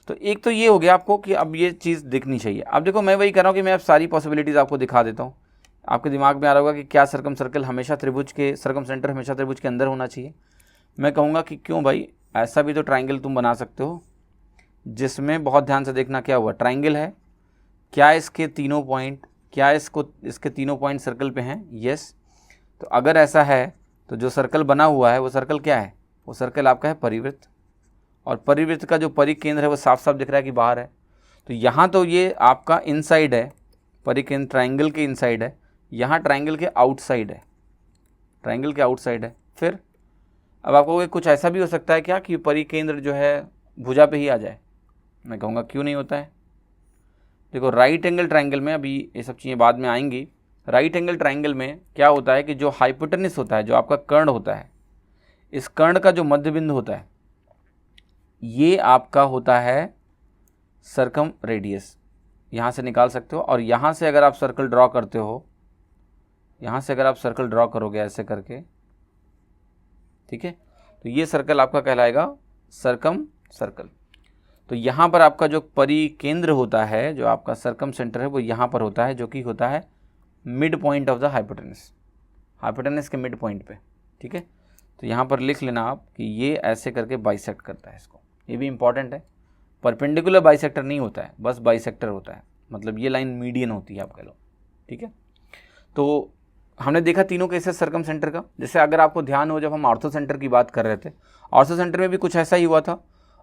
[SPEAKER 1] तो एक तो ये हो गया आपको कि अब ये चीज़ दिखनी चाहिए। अब देखो मैं वही कर रहा हूँ कि मैं अब सारी पॉसिबिलिटीज़ आपको दिखा देता हूँ। आपके दिमाग में आ रहा होगा कि क्या सर्कम सर्कल हमेशा त्रिभुज के, सर्कम सेंटर हमेशा त्रिभुज के अंदर होना चाहिए। मैं कहूँगा कि क्यों भाई, ऐसा भी तो ट्राइंगल तुम बना सकते हो जिसमें, बहुत ध्यान से देखना क्या हुआ, ट्राइंगल है, क्या इसके तीनों पॉइंट, क्या इसके तीनों पॉइंट सर्कल पे हैं, यस। तो अगर ऐसा है तो जो सर्कल बना हुआ है वो सर्कल क्या है, वो सर्कल आपका है परिवृत्त, और परिवृत्त का जो परिकेंद्र है वो साफ साफ दिख रहा है कि बाहर है। तो यहाँ तो ये आपका इनसाइड है, परिकेंद्र ट्राइंगल के इनसाइड है, यहाँ ट्राइंगल के आउटसाइड है, ट्राइंगल के आउटसाइड है। फिर अब आपको कुछ ऐसा भी हो सकता है क्या कि परिकेंद्र जो है भुजा पे ही आ जाए, मैं कहूँगा क्यों नहीं होता है। देखो राइट एंगल ट्राइंगल में, अभी ये सब चीज़ें बाद में आएंगी, राइट एंगल ट्राइंगल में क्या होता है कि जो हाइपोटेनस होता है, जो आपका कर्ण होता है, इस कर्ण का जो मध्य बिंदु होता है ये आपका होता है सर्कम रेडियस, यहाँ से निकाल सकते हो। और यहाँ से अगर आप सर्कल ड्रॉ करते हो, यहाँ से अगर आप सर्कल ड्रॉ करोगे ऐसे करके, ठीक है, तो ये सर्कल आपका कहलाएगा सर्कम सर्कल। तो यहाँ पर आपका जो परिकेंद्र होता है, जो आपका सर्कम सेंटर है, वो यहाँ पर होता है, जो कि होता है mid point of the hypotenuse, hypotenuse के मिड पॉइंट पे, ठीक है। तो यहाँ पर लिख लेना आप कि ये ऐसे करके बाइसेक्ट करता है इसको, ये भी इंपॉर्टेंट है। परपेंडिकुलर बाइसेक्टर नहीं होता है, बस बाइसेक्टर होता है, मतलब ये लाइन मीडियन होती है आप कह लो, ठीक है। तो हमने देखा तीनों केसेस सर्कम सेंटर का। जैसे अगर आपको ध्यान हो, जब हम ऑर्थो सेंटर की बात कर रहे थे, ऑर्थो सेंटर में भी कुछ ऐसा ही हुआ था।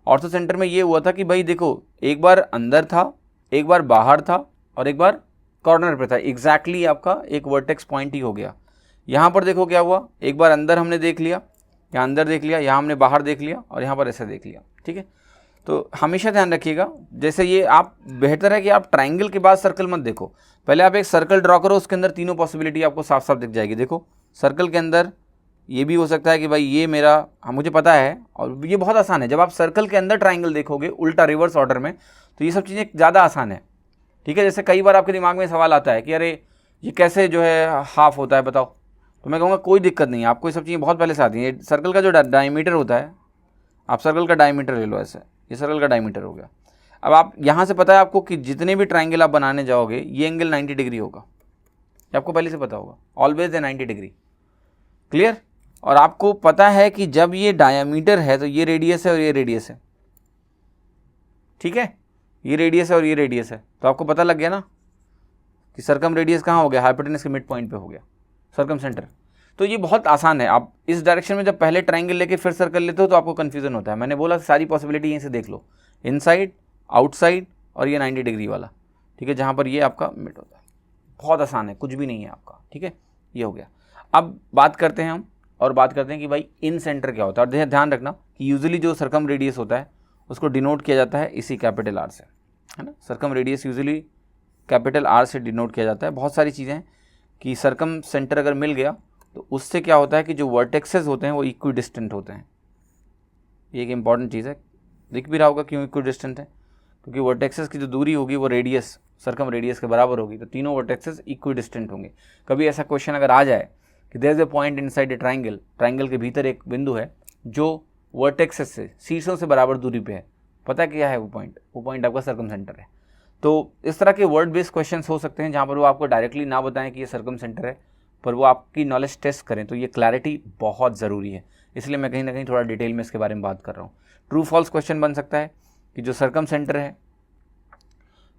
[SPEAKER 1] ऑर्थो सेंटर में ये हुआ था कि भाई देखो, एक बार अंदर था, एक बार बाहर था, और एक बार कॉर्नर पे था, एग्जैक्टली आपका एक वर्टेक्स पॉइंट ही हो गया। यहाँ पर देखो क्या हुआ, एक बार अंदर हमने देख लिया, यहाँ अंदर देख लिया, यहाँ हमने बाहर देख लिया, और यहाँ पर ऐसे देख लिया, ठीक है। तो हमेशा ध्यान रखिएगा, जैसे ये आप, बेहतर है कि आप ट्राइंगल के बाद सर्कल मत देखो, पहले आप एक सर्कल ड्रॉ करो, उसके अंदर तीनों पॉसिबिलिटी आपको साफ साफ दिख जाएगी। देखो सर्कल के अंदर ये भी हो सकता है कि भाई ये मेरा, हाँ मुझे पता है, और ये बहुत आसान है, जब आप सर्कल के अंदर ट्राइंगल देखोगे उल्टा रिवर्स ऑर्डर में, तो ये सब चीज़ें ज़्यादा आसान है, ठीक है। जैसे कई बार आपके दिमाग में सवाल आता है कि अरे ये कैसे जो है हाफ होता है बताओ, तो मैं कहूँगा कोई दिक्कत नहीं है, आपको ये सब चीज़ें बहुत पहले से आती हैं। सर्कल का जो डायमीटर होता है, आप सर्कल का डायमीटर ले लो ऐसे, ये सर्कल का डायमीटर हो गया। अब आप यहाँ से पता है आपको कि जितने भी ट्राइंगल आप बनाने जाओगे ये एंगल 90 डिग्री होगा, ये आपको पहले से पता होगा, ऑलवेज है 90 डिग्री, क्लियर। और आपको पता है कि जब ये डायमीटर है तो ये रेडियस है और ये रेडियस है, ठीक है, ये रेडियस है और ये रेडियस है, तो आपको पता लग गया ना कि सर्कम रेडियस कहाँ हो गया, हाइपोटेनस के मिड पॉइंट पे हो गया सर्कम सेंटर। तो ये बहुत आसान है। आप इस डायरेक्शन में जब पहले ट्राइंगल लेके फिर सर्कल लेते हो तो आपको कन्फ्यूजन होता है। मैंने बोला सारी पॉसिबिलिटी यहीं से देख लो, इनसाइड, आउटसाइड, और ये 90 डिग्री वाला, ठीक है, जहाँ पर ये आपका मिड होता है। बहुत आसान है, कुछ भी नहीं है आपका, ठीक है, ये हो गया। अब बात करते हैं हम, और बात करते हैं कि भाई इन सेंटर क्या होता है। और ध्यान रखना कि यूजुअली जो सर्कम रेडियस होता है उसको डिनोट किया जाता है इसी कैपिटल आर से, है ना। Circum radius usually capital R से डिनोट किया जाता है। बहुत सारी चीज़ें हैं कि सर्कम सेंटर अगर मिल गया तो उससे क्या होता है कि जो वर्टेक्सेस होते हैं वो इक्वी डिस्टेंट होते हैं। ये एक इंपॉर्टेंट चीज़ है, दिख भी रहा होगा क्यों इक्वी डिस्टेंट है, क्योंकि वर्टेक्सेस की जो दूरी होगी वो रेडियस, सर्कम रेडियस के बराबर होगी, तो तीनों वर्टेक्सेस इक्वी डिस्टेंट होंगे। कभी ऐसा क्वेश्चन अगर आ जाए कि there is a point inside a triangle, triangle के भीतर एक बिंदु है जो वर्टेक्सेस से, शीर्षों से बराबर दूरी पे है, पता क्या है वो पॉइंट आपका सर्कम सेंटर है। तो इस तरह के वर्ड बेस्ड क्वेश्चंस हो सकते हैं जहाँ पर वो आपको डायरेक्टली ना बताएं कि ये सर्कम सेंटर है, पर वो आपकी नॉलेज टेस्ट करें। तो ये क्लैरिटी बहुत ज़रूरी है, इसलिए मैं कहीं ना कहीं थोड़ा डिटेल में इसके बारे में बात कर रहा हूँ। ट्रू फॉल्स क्वेश्चन बन सकता है कि जो सर्कम सेंटर है,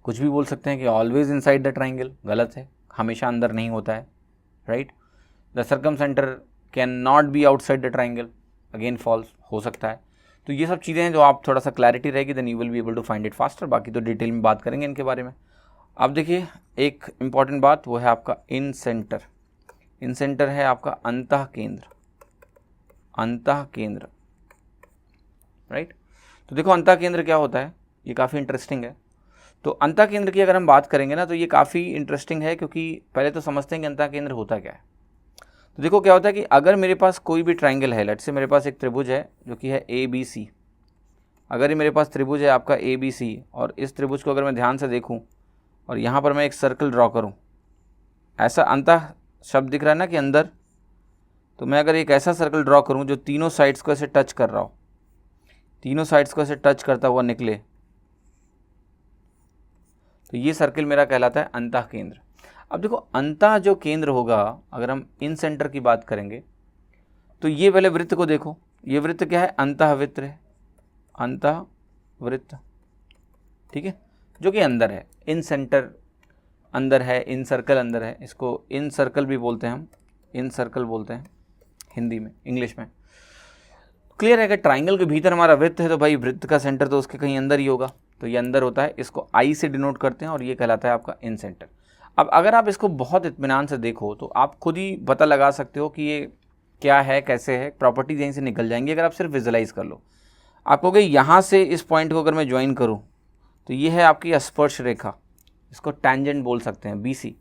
[SPEAKER 1] कुछ भी बोल सकते हैं कि ऑलवेज इनसाइड द ट्राइंगल, गलत है, हमेशा अंदर नहीं होता है, right. The circumcentre can not be outside the triangle, again false हो सकता है। तो ये सब चीज़ें हैं जो आप थोड़ा सा क्लैरिटी रहेगी, then you will be able to find it faster. बाकी तो डिटेल में बात करेंगे इनके बारे में। अब देखिए एक इम्पॉर्टेंट बात, वो है आपका इन सेंटर। इन सेंटर है आपका अंतः केंद्र, अंतः केंद्र, राइट। तो देखो अंतः केंद्र क्या होता है, ये काफ़ी इंटरेस्टिंग है। तो अंतः केंद्र की अगर हम बात करेंगे ना, तो ये काफ़ी इंटरेस्टिंग है, क्योंकि पहले तो समझते हैं कि अंतः केंद्र होता क्या है। तो देखो क्या होता है कि अगर मेरे पास कोई भी ट्राइंगल है, लेट्स से मेरे पास एक त्रिभुज है जो कि है ABC। अगर ये मेरे पास त्रिभुज है आपका ABC, और इस त्रिभुज को अगर मैं ध्यान से देखूं और यहाँ पर मैं एक सर्कल ड्रॉ करूं, ऐसा अंतः शब्द दिख रहा है ना कि अंदर, तो मैं अगर एक ऐसा सर्कल ड्रॉ करूं जो तीनों साइड्स को ऐसे टच कर रहा हो, तीनों साइड्स को ऐसे टच करता हुआ निकले, तो ये सर्कल मेरा कहलाता है अंतः केंद्र। अब देखो अंतः जो केंद्र होगा, अगर हम इन सेंटर की बात करेंगे, तो ये पहले वृत्त को देखो, ये वृत्त क्या है, अंतः वृत्त है, अंतः वृत्त, ठीक है, जो कि अंदर है, इन सेंटर अंदर है, इन सर्कल अंदर है, इसको इन सर्कल भी बोलते हैं हम, इन सर्कल बोलते हैं हिंदी में, इंग्लिश में। क्लियर है कि ट्राइंगल के भीतर हमारा वृत्त है, तो भाई वृत्त का सेंटर तो उसके कहीं अंदर ही होगा, तो ये अंदर होता है, इसको आई से डिनोट करते हैं और ये कहलाता है आपका इन सेंटर। अब अगर आप इसको बहुत इत्मीनान से देखो तो आप खुद ही पता लगा सकते हो कि ये क्या है, कैसे है, प्रॉपर्टीज यहीं से निकल जाएंगी अगर आप सिर्फ विजुलाइज कर लो। आप कहोगे यहाँ से इस पॉइंट को अगर मैं ज्वाइन करूँ, तो ये है आपकी स्पर्श रेखा, इसको टैंजेंट बोल सकते हैं, BC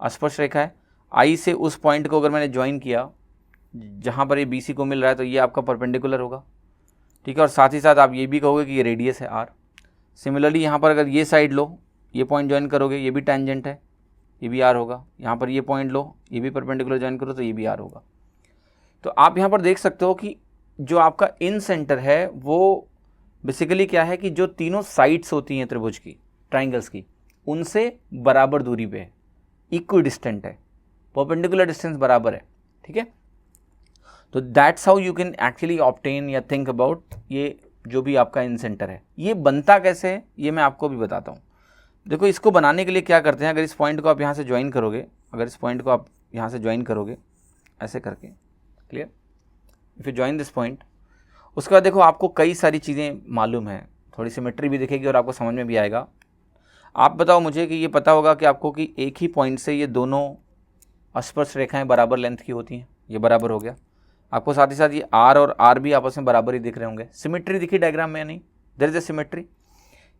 [SPEAKER 1] स्पर्श रेखा है। आई से उस पॉइंट को अगर मैंने ज्वाइन किया जहाँ पर ये BC को मिल रहा है, तो ये आपका परपेंडिकुलर होगा, ठीक है। और साथ ही साथ आप ये भी कहोगे कि ये रेडियस है R। सिमिलरली यहाँ पर अगर ये साइड लो, ये पॉइंट ज्वाइन करोगे, ये भी टैंजेंट है, ये भी R होगा। यहाँ पर ये पॉइंट लो, ये भी परपेंडिकुलर ज्वाइन करो, तो ये भी R होगा। तो आप यहाँ पर देख सकते हो कि जो आपका इन सेंटर है वो बेसिकली क्या है कि जो तीनों साइड्स होती हैं त्रिभुज की, ट्राइंगल्स की, उनसे बराबर दूरी पे है, इक्वी डिस्टेंट है, परपेंडिकुलर डिस्टेंस बराबर है, ठीक है। तो that's how you can actually obtain या थिंक अबाउट ये जो भी आपका इन सेंटर है। ये बनता कैसे है ये मैं आपको भी बताता हूँ। देखो इसको बनाने के लिए क्या करते हैं, अगर इस पॉइंट को आप यहाँ से ज्वाइन करोगे, अगर इस पॉइंट को आप यहाँ से ज्वाइन करोगे ऐसे करके, clear, if you join this point, उसके बाद देखो आपको कई सारी चीज़ें मालूम है, थोड़ी सिमेट्री भी दिखेगी और आपको समझ में भी आएगा। आप बताओ मुझे कि ये पता होगा कि आपको कि एक ही पॉइंट से ये दोनों स्पर्श रेखाएं बराबर लेंथ की होती हैं, ये बराबर हो गया। आपको साथ ही साथ ये R और R भी आपस में बराबर ही दिख रहे होंगे। सिमेट्री दिखी डायग्राम में या नहीं, देयर इज ए सिमेट्री,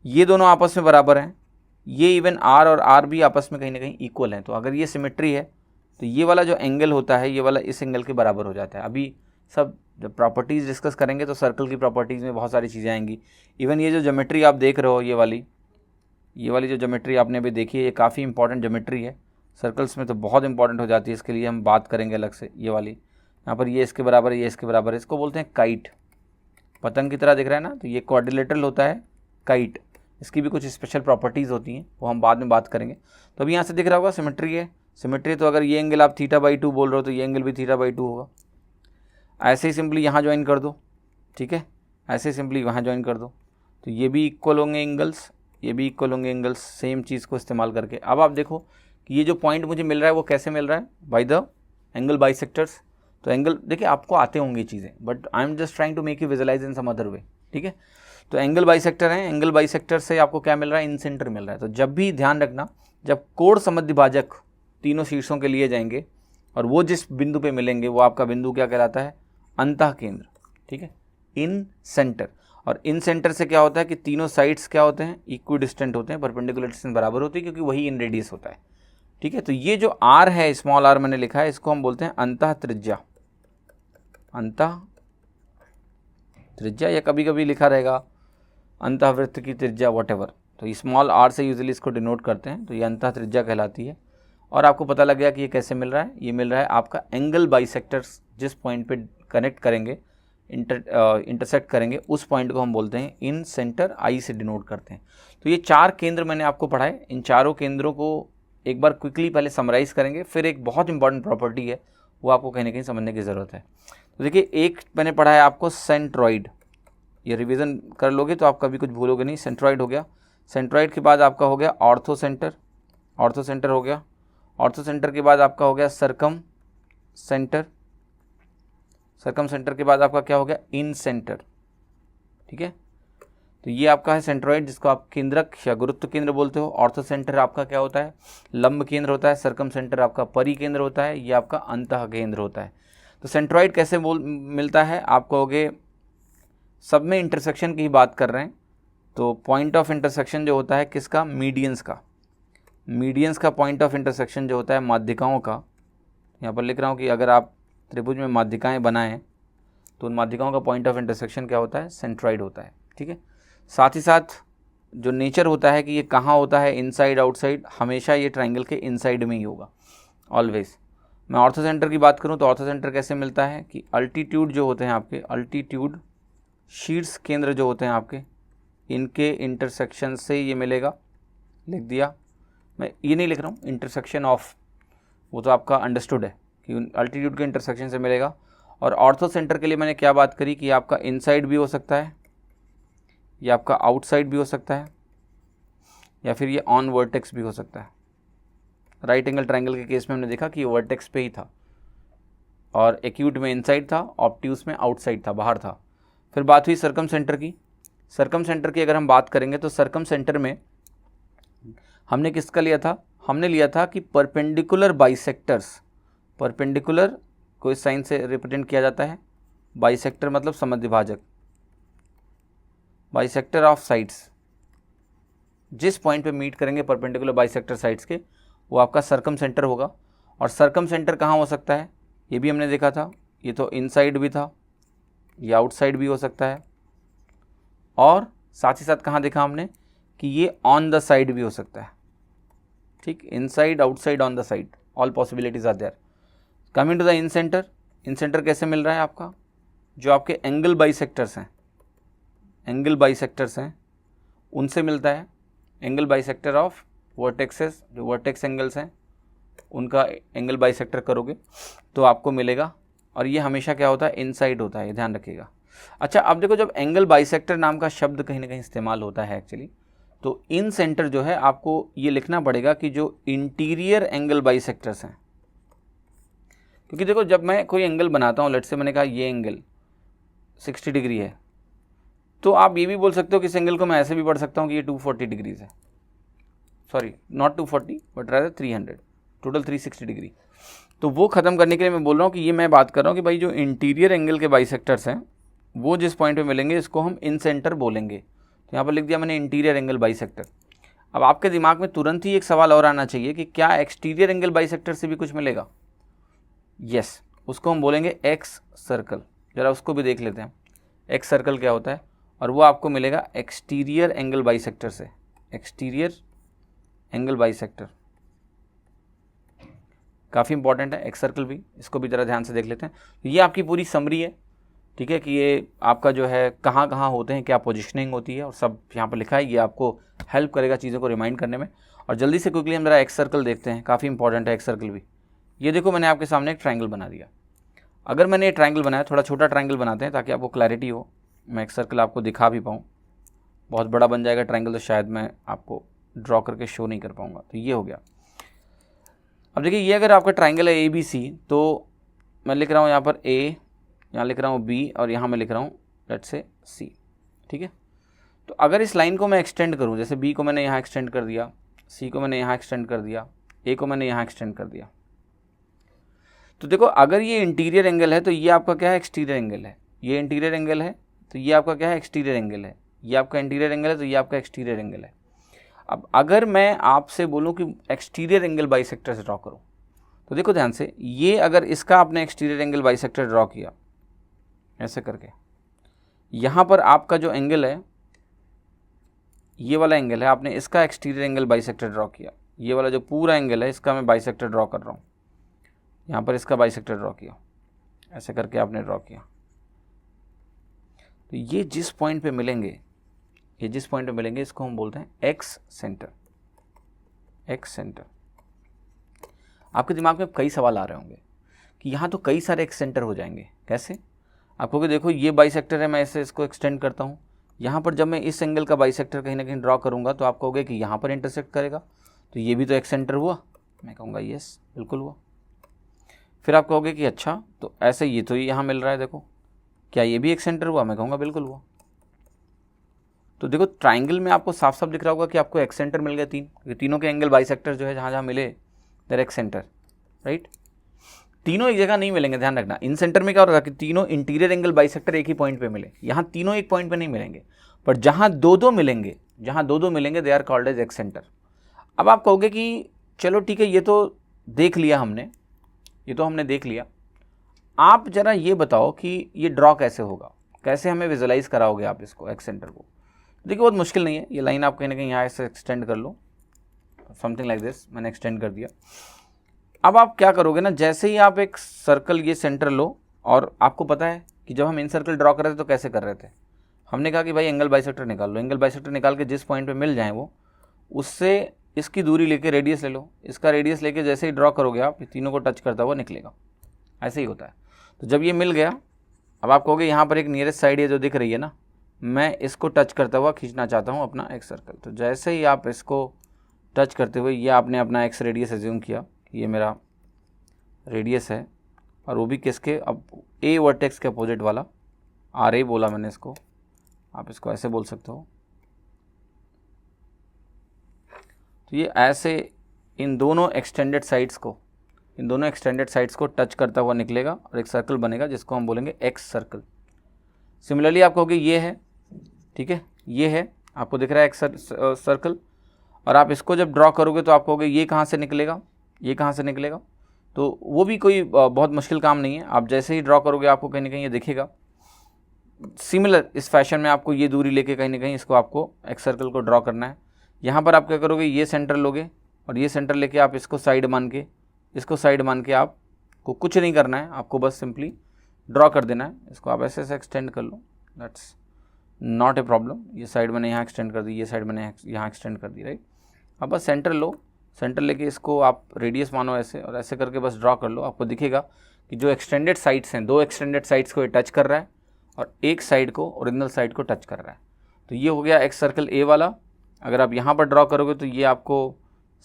[SPEAKER 1] ये दोनों आपस में बराबर हैं, ये इवन R और R भी आपस में कहीं ना कहीं इक्वल हैं। तो अगर ये सिमेट्री है तो ये वाला जो एंगल होता है, ये वाला इस एंगल के बराबर हो जाता है। अभी सब जब प्रॉपर्टीज़ डिस्कस करेंगे तो सर्कल की प्रॉपर्टीज़ में बहुत सारी चीज़ें आएंगी। इवन ये जो ज्योमेट्री आप देख रहे हो, ये वाली जो ज्योमेट्री आपने अभी देखी है, ये काफ़ी इंपॉर्टेंट ज्योमेट्री है, सर्कल्स में तो बहुत इंपॉर्टेंट हो जाती है, इसके लिए हम बात करेंगे अलग से। ये वाली यहाँ पर ये इसके बराबर है, ये इसके बराबर है, इसको बोलते हैं काइट, पतंग की तरह दिख रहा है ना, तो ये क्वाड्रिलेटरल होता है काइट। इसकी भी कुछ स्पेशल प्रॉपर्टीज़ होती हैं, वो हम बाद में बात करेंगे। तो अभी यहाँ से दिख रहा होगा सिमेट्री है, सिमेट्री, तो अगर ये एंगल आप θ/2 बोल रहे हो तो ये एंगल भी θ/2 होगा। ऐसे ही सिंपली यहाँ ज्वाइन कर दो, ठीक है, ऐसे ही सिंपली वहाँ ज्वाइन कर दो, तो ये भी इक्वल होंगे एंगल्स, ये भी इक्वल होंगे एंगल्स, सेम चीज़ को इस्तेमाल करके। अब आप देखो कि ये जो पॉइंट मुझे मिल रहा है वो कैसे मिल रहा है, बाय द एंगल बाइसेक्टर्स। तो एंगल देखिए आपको आते होंगे ये चीज़ें, but I am just trying to make you visualise in some other way, ठीक है। तो एंगल बाइसेक्टर है, एंगल बाइसेक्टर से आपको क्या मिल रहा है, इन सेंटर मिल रहा है। तो जब भी ध्यान रखना, जब कोण समद्विभाजक तीनों शीर्षों के लिए जाएंगे और वो जिस बिंदु पे मिलेंगे वो आपका बिंदु क्या कहलाता है, अंतः केंद्र, ठीक है, इन सेंटर। और इन सेंटर से क्या होता है कि तीनों साइड्स क्या होते हैं, इक्वी डिस्टेंट होते हैं, परपेंडिकुलर डिस्टेंस बराबर होती है, क्योंकि वही इन रेडियस होता है, ठीक है। तो ये जो R है, स्मॉल r मैंने लिखा है, इसको हम बोलते हैं अंतः त्रिज्या, अंतः त्रिज्या, या कभी कभी लिखा रहेगा अंतःवृत्त की त्रिज्या, वॉटेवर। तो स्मॉल r से यूजुअली इसको डिनोट करते हैं, तो ये अंतः त्रिज्या कहलाती है। और आपको पता लग गया कि ये कैसे मिल रहा है, ये मिल रहा है आपका एंगल बाइसेक्टर्स जिस पॉइंट पे कनेक्ट करेंगे, इंटरसेक्ट करेंगे, उस पॉइंट को हम बोलते हैं इन सेंटर, I से डिनोट करते हैं। तो ये 4 केंद्र मैंने आपको पढ़ाए, इन चारों केंद्रों को एक बार क्विकली पहले समराइज करेंगे, फिर एक बहुत इंपॉर्टेंट प्रॉपर्टी है वो आपको कहीं ना कहीं समझने की ज़रूरत है। तो देखिए एक मैंने पढ़ा है आपको सेंट्रॉइड, ये रिवीजन कर लोगे तो आप कभी कुछ भूलोगे नहीं। सेंट्रॉइड हो गया, सेंट्रॉइड के बाद आपका हो गया ऑर्थो सेंटर, ऑर्थो सेंटर हो गया, ऑर्थो सेंटर के बाद आपका हो गया सर्कम सेंटर, सर्कम सेंटर के बाद आपका क्या हो गया, इन सेंटर, ठीक है। तो ये आपका है सेंट्रॉइड, जिसको आप केंद्रक या गुरुत्व केंद्र बोलते हो। ऑर्थो सेंटर आपका क्या होता है, लंब केंद्र होता है। सर्कम सेंटर आपका परी केंद्र होता है, ये आपका अंतः केंद्र होता है। तो सेंट्रॉइड कैसे मिलता है, आप कहोगे सब में इंटरसेक्शन की ही बात कर रहे हैं, तो पॉइंट ऑफ इंटरसेक्शन जो होता है किसका, मीडियंस का। मीडियंस का पॉइंट ऑफ इंटरसेक्शन जो होता है माध्यिकाओं का, यहाँ पर लिख रहा हूँ कि अगर आप त्रिभुज में माध्यिकाएँ बनाएं तो उन माध्यिकाओं का पॉइंट ऑफ इंटरसेक्शन क्या होता है, सेंट्रॉइड होता है। ठीक है। साथ ही साथ जो नेचर होता है कि ये कहाँ होता है, इनसाइड आउटसाइड, हमेशा ये ट्राइंगल के इनसाइड में ही होगा, ऑलवेज। मैं ऑर्थो सेंटर की बात करूँ तो ऑर्थो सेंटर कैसे मिलता है कि अल्टीट्यूड जो होते हैं आपके, अल्टीट्यूड शीर्ष केंद्र जो होते हैं आपके, इनके इंटरसेक्शन से ये मिलेगा। लिख दिया, मैं ये नहीं लिख रहा हूँ इंटरसेक्शन ऑफ, वो तो आपका अंडरस्टूड है कि अल्टीट्यूड के इंटरसेक्शन से मिलेगा। और ऑर्थो सेंटर के लिए मैंने क्या बात करी कि आपका इनसाइड भी हो सकता है, ये आपका आउटसाइड भी हो सकता है, या फिर ये ऑन वर्टेक्स भी हो सकता है। राइट एंगल ट्रायंगल के केस में हमने देखा कि ये वर्टेक्स पे ही था, और एक्यूट में इनसाइड था, ऑब्ट्यूस में आउटसाइड था, बाहर था। फिर बात हुई सर्कम सेंटर की। सर्कम सेंटर की अगर हम बात करेंगे तो सर्कम सेंटर में हमने किसका लिया था, हमने लिया था कि परपेंडिकुलर बाइसेक्टर्स, परपेंडिकुलर को इस साइन से रिप्रेजेंट किया जाता है, बाइसेक्टर मतलब समद्विभाजक, बाइसेक्टर ऑफ साइड्स, जिस पॉइंट पे मीट करेंगे परपेंडिकुलर बाइसेक्टर साइड्स के, वो आपका सर्कम सेंटर होगा। और सर्कम सेंटर कहाँ हो सकता है, ये भी हमने देखा था, ये तो इनसाइड भी था, ये आउटसाइड भी हो सकता है, और साथ ही साथ कहाँ देखा हमने कि ये ऑन द साइड भी हो सकता है। ठीक, inside, outside, on the side, all possibilities are there. Coming to the incentre, incentre कैसे मिल रहा है आपका, जो आपके एंगल बाइसेक्टर्स हैं, एंगल बाइसेक्टर्स हैं उनसे मिलता है। एंगल बाइसेक्टर ऑफ वर्टेक्सेस, जो वर्टेक्स एंगल्स हैं उनका एंगल बाइसेक्टर करोगे तो आपको मिलेगा, और ये हमेशा क्या होता है, इनसाइड होता है, ये ध्यान रखिएगा। अच्छा, अब देखो जब एंगल बाइसेक्टर नाम का शब्द कहीं ना कहीं इस्तेमाल होता है एक्चुअली, तो इन सेंटर जो है आपको ये लिखना पड़ेगा कि जो इंटीरियर एंगल बाइसेक्टर्स हैं, क्योंकि देखो जब मैं कोई एंगल बनाता हूँ, लेट्स से मैंने कहा ये एंगल 60 डिग्री है, तो आप ये भी बोल सकते हो कि इस एंगल को मैं ऐसे भी पढ़ सकता हूँ कि ये 240 डिग्रीज है, sorry not 240 but rather 300, total 360 degree. तो वो ख़त्म करने के लिए मैं बोल रहा हूँ कि ये मैं बात कर रहा हूँ कि भाई जो इंटीरियर एंगल के बाइसेक्टर्स हैं वो जिस पॉइंट पे मिलेंगे इसको हम इन सेंटर बोलेंगे। तो यहाँ पर लिख दिया मैंने इंटीरियर एंगल बाइसेक्टर। अब आपके दिमाग में तुरंत ही एक सवाल और आना चाहिए कि क्या एक्सटीरियर एंगल बाइसेक्टर से भी कुछ मिलेगा। यस, उसको हम बोलेंगे एक्स सर्कल। ज़रा उसको भी देख लेते हैं, एक्स सर्कल क्या होता है, और वो आपको मिलेगा एक्सटीरियर एंगल बाइसेक्टर से। एक्सटीरियर एंगल बाइसेक्टर काफ़ी इंपॉर्टेंट है, एक्स सर्कल भी, इसको भी ज़रा ध्यान से देख लेते हैं। तो ये आपकी पूरी समरी है, ठीक है, कि ये आपका जो है कहाँ कहाँ होते हैं, क्या पोजिशनिंग होती है, और सब यहाँ पर लिखा है। ये आपको हेल्प करेगा चीज़ों को रिमाइंड करने में। और जल्दी से क्विकली हम ज़रा एक्स सर्कल देखते हैं, काफ़ी इंपॉर्टेंट है एक्स सर्कल भी। ये देखो मैंने आपके सामने एक ट्रायंगल बना दिया। अगर मैंने ये ट्रायंगल बनाया, थोड़ा छोटा ट्रायंगल बनाते हैं ताकि आपको क्लैरिटी हो, मैं एक्स सर्कल आपको दिखा भी पाऊँ। बहुत बड़ा बन जाएगा ट्रायंगल तो शायद मैं आपको ड्रॉ करके शो नहीं कर पाऊँगा। तो ये हो गया। अब देखिए, ये अगर आपका ट्रायंगल है ABC, तो मैं लिख रहा हूँ यहाँ पर A, यहाँ लिख रहा हूँ B, और यहाँ मैं लिख रहा हूँ लेट्स से C। ठीक है, तो अगर इस लाइन को मैं एक्सटेंड करूँ, जैसे B को मैंने यहाँ एक्सटेंड कर दिया, C को मैंने यहाँ एक्सटेंड कर दिया, A को मैंने यहाँ एक्सटेंड कर दिया, तो देखो अगर ये इंटीरियर एंगल है तो ये आपका क्या है, एक्सटीरियर एंगल है। ये इंटीरियर एंगल है तो ये आपका क्या है, एक्सटीरियर एंगल है। ये आपका इंटीरियर एंगल है तो ये आपका एक्सटीरियर एंगल है। अब अगर मैं आपसे बोलूं कि एक्सटीरियर एंगल बाइसेक्टर से ड्रॉ करूं, तो देखो ध्यान से, ये अगर इसका आपने एक्सटीरियर एंगल बाइसेक्टर ड्रॉ किया ऐसे करके, यहाँ पर आपका जो एंगल है, ये वाला एंगल है, आपने इसका एक्सटीरियर एंगल बाइसेक्टर ड्रॉ किया। ये वाला जो पूरा एंगल है इसका मैं बाइसेक्टर ड्रॉ कर रहा हूँ, यहाँ पर इसका बाइसेक्टर ड्रॉ किया, ऐसे करके आपने ड्रॉ किया। तो ये जिस पॉइंट पे मिलेंगे, ये जिस पॉइंट पे मिलेंगे इसको हम बोलते हैं एक्स सेंटर। X centre. आपके दिमाग में कई सवाल आ रहे होंगे कि यहाँ तो कई सारे एक्स सेंटर हो जाएंगे, कैसे? आपको कि देखो ये बाइसेक्टर है, मैं ऐसे इसको एक्सटेंड करता हूँ, यहाँ पर जब मैं इस एंगल का बाइसेक्टर कहीं ना कहीं ड्रॉ करूँगा तो आप कहोगे कि यहाँ पर इंटरसेक्ट करेगा, तो ये भी तो एक्स सेंटर हुआ। मैं कहूँगा यस, बिल्कुल हुआ। फिर आप कहोगे कि अच्छा, तो ऐसे ये तो यहाँ मिल रहा है, देखो क्या ये भी एक्स सेंटर हुआ? मैं कहूँगा बिल्कुल हुआ। तो देखो ट्राइंगल में आपको साफ साफ दिख रहा होगा कि आपको एक्स सेंटर मिल गए तीनों के एंगल बाइसेक्टर जो है जहाँ जहाँ मिले देयर एक्स सेंटर, राइट। तीनों एक जगह नहीं मिलेंगे, ध्यान रखना। इन सेंटर में क्या होगा कि तीनों इंटीरियर एंगल बाइसेक्टर एक ही पॉइंट पे मिले, यहाँ तीनों एक पॉइंट पे नहीं मिलेंगे, पर जहाँ दो दो मिलेंगे they are called as excentre. अब आप कहोगे कि चलो ठीक है, ये तो देख लिया हमने, देख लिया, आप जरा ये बताओ कि ये ड्रॉ कैसे होगा, कैसे हमें विजुलाइज कराओगे आप इसको एक्स सेंटर को। देखिए बहुत मुश्किल नहीं है, ये लाइन आप कहीं ना कहीं यहाँ से एक्सटेंड कर लो, समथिंग लाइक दिस, मैंने एक्सटेंड कर दिया। अब आप क्या करोगे ना, जैसे ही आप एक सर्कल ये सेंटर लो, और आपको पता है कि जब हम इन सर्कल ड्रॉ कर रहे थे तो कैसे कर रहे थे, हमने कहा कि भाई एंगल बाइसेक्टर निकाल लो, एंगल बाइसेक्टर निकाल के जिस पॉइंट पे मिल जाए वो, उससे इसकी दूरी लेके रेडियस ले लो, इसका रेडियस लेके जैसे ही ड्रॉ करोगे आप तीनों को टच करता हुआ निकलेगा, ऐसे ही होता है। तो जब ये मिल गया, अब आप कहोगे यहाँ पर एक नियरेस्ट साइड है जो दिख रही है ना, मैं इसको टच करता हुआ खींचना चाहता हूँ अपना एक्स सर्कल। तो जैसे ही आप इसको टच करते हुए, ये आपने अपना एक्स रेडियस एज्यूम किया, ये मेरा रेडियस है, और वो भी किसके, अब ए वर्टेक्स के अपोजिट वाला, आर ए बोला मैंने इसको, आप इसको ऐसे बोल सकते हो। तो ये ऐसे इन दोनों एक्सटेंडेड साइड्स को टच करता हुआ निकलेगा और एक सर्कल बनेगा जिसको हम बोलेंगे एक्स सर्कल। सिमिलरली आप कहोगे ये है, ठीक है, ये है, आपको दिख रहा है एक्स सर्कल, और आप इसको जब ड्रॉ करोगे तो आप कहोगे ये कहाँ से निकलेगा, ये कहाँ से निकलेगा। तो वो भी कोई बहुत मुश्किल काम नहीं है, आप जैसे ही ड्रॉ करोगे आपको कहीं ना कहीं ये दिखेगा। सिमिलर इस फैशन में आपको ये दूरी लेके कहीं ना कहीं इसको आपको एक्स सर्कल को ड्रॉ करना है। यहाँ पर आप क्या करोगे, ये सेंटर लोगे और ये सेंटर लेके आप इसको साइड मान के आपको कुछ नहीं करना है, आपको बस सिंपली ड्रॉ कर देना है। इसको आप ऐसे ऐसे एक्सटेंड कर लो, दैट्स नॉट ए प्रॉब्लम। ये साइड मैंने यहाँ एक्सटेंड कर दी, ये साइड मैंने यहाँ एक्सटेंड कर दी, राइट। अब बस सेंटर लो, सेंटर लेके इसको आप रेडियस मानो ऐसे, और ऐसे करके बस ड्रॉ कर लो। आपको दिखेगा कि जो एक्सटेंडेड साइड्स हैं, दो एक्सटेंडेड साइड्स को ये टच कर रहा है और एक साइड को, ओरिजिनल साइड को टच कर रहा है। तो ये हो गया एक्स सर्कल ए वाला। अगर आप यहाँ पर ड्रॉ करोगे तो ये आपको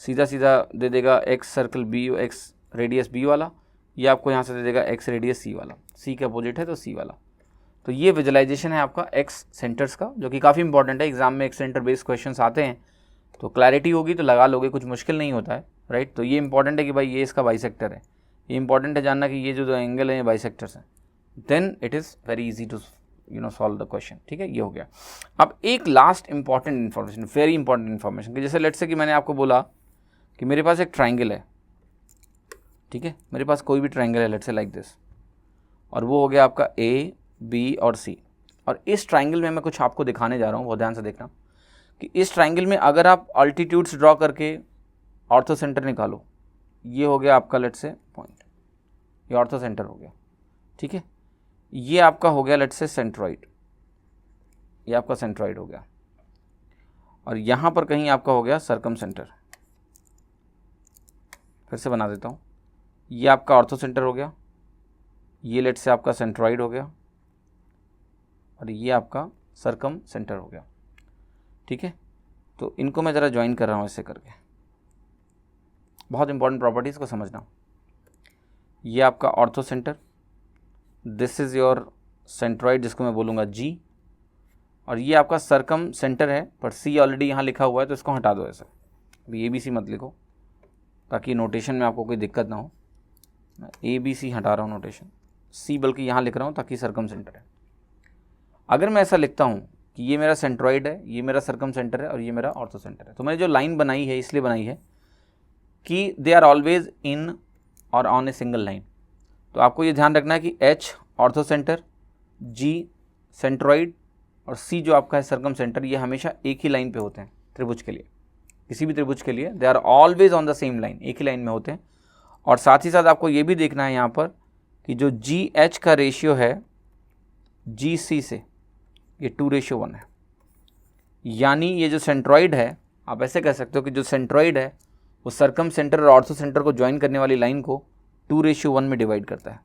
[SPEAKER 1] सीधा सीधा दे देगा excircle B, exradius B वाला, ये आपको यहाँ से दे देगा एक्स रेडियस सी वाला, सी के अपोजिट है तो सी वाला। तो ये विजुलाइजेशन है आपका एक्स सेंटर्स का, जो कि काफ़ी इंपॉर्टेंट है। एग्जाम में एक्स सेंटर बेस्ड क्वेश्चंस आते हैं तो क्लैरिटी होगी तो लगा लोगे, कुछ मुश्किल नहीं होता है, राइट। तो ये इंपॉर्टेंट है कि भाई ये इसका बाइसेक्टर है, ये इंपॉर्टेंट है जानना कि ये जो एंगल है ये बाइसेक्टर्स हैं, then it is very easy to solve the question, ठीक है। ये हो गया। अब एक last important information, very important information, कि जैसे लेट्स से कि मैंने आपको बोला कि मेरे पास एक ट्राइंगल है, ठीक है, मेरे पास कोई भी ट्राइंगल है लेट्स से लाइक दिस, और वो हो गया आपका ए बी और सी। और इस ट्राइंगल में मैं कुछ आपको दिखाने जा रहा हूँ, बहुत ध्यान से देखना कि इस ट्राइंगल में अगर आप अल्टीट्यूड्स ड्रॉ करके ऑर्थो सेंटर निकालो, ये हो गया आपका लेट्स से पॉइंट, ये ऑर्थो सेंटर हो गया, ठीक है। ये आपका हो गया लेट्स से सेंट्रॉइड, ये आपका सेंट्रॉइड हो गया, और यहाँ पर कहीं आपका हो गया सर्कम सेंटर। फिर से बना देता हूँ, ये आपका ऑर्थो सेंटर हो गया, ये लेट्स से आपका सेंट्रॉइड हो गया, और ये आपका सर्कम सेंटर हो गया, ठीक है। तो इनको मैं ज़रा ज्वाइन कर रहा हूँ ऐसे करके, बहुत इंपॉर्टेंट प्रॉपर्टीज़ को समझना। ये आपका ortho centre, this is your centroid जिसको मैं बोलूँगा जी, और ये आपका सर्कम सेंटर है, पर सी ऑलरेडी यहाँ लिखा हुआ है तो इसको हटा दो ऐसे, अभी ए बी सी मत लिखो ताकि नोटेशन में आपको कोई दिक्कत ना हो। मैं ए बी सी हटा रहा हूँ नोटेशन, सी बल्कि यहाँ लिख रहा हूँ ताकि सर्कम सेंटर है। अगर मैं ऐसा लिखता हूँ कि ये मेरा सेंट्रॉइड है, ये मेरा सर्कम सेंटर है और ये मेरा ऑर्थो सेंटर है, तो मैंने जो लाइन बनाई है इसलिए बनाई है कि दे आर ऑलवेज इन और ऑन ए सिंगल लाइन। तो आपको ये ध्यान रखना है कि एच ऑर्थो सेंटर, जी सेंट्रॉइड और सी जो आपका है सर्कम सेंटर, ये हमेशा एक ही लाइन पे होते हैं त्रिभुज के लिए, किसी भी त्रिभुज के लिए they are always on the same line, एक ही लाइन में होते हैं। और साथ ही साथ आपको ये भी देखना है यहाँ पर कि जो जी एच का रेशियो है जी सी से, ये 2:1 है। यानी ये जो सेंट्रॉइड है, आप ऐसे कह सकते हो कि जो सेंट्रॉइड है वो सर्कम सेंटर और ऑर्थो सेंटर को ज्वाइन करने वाली लाइन को 2:1 में डिवाइड करता है,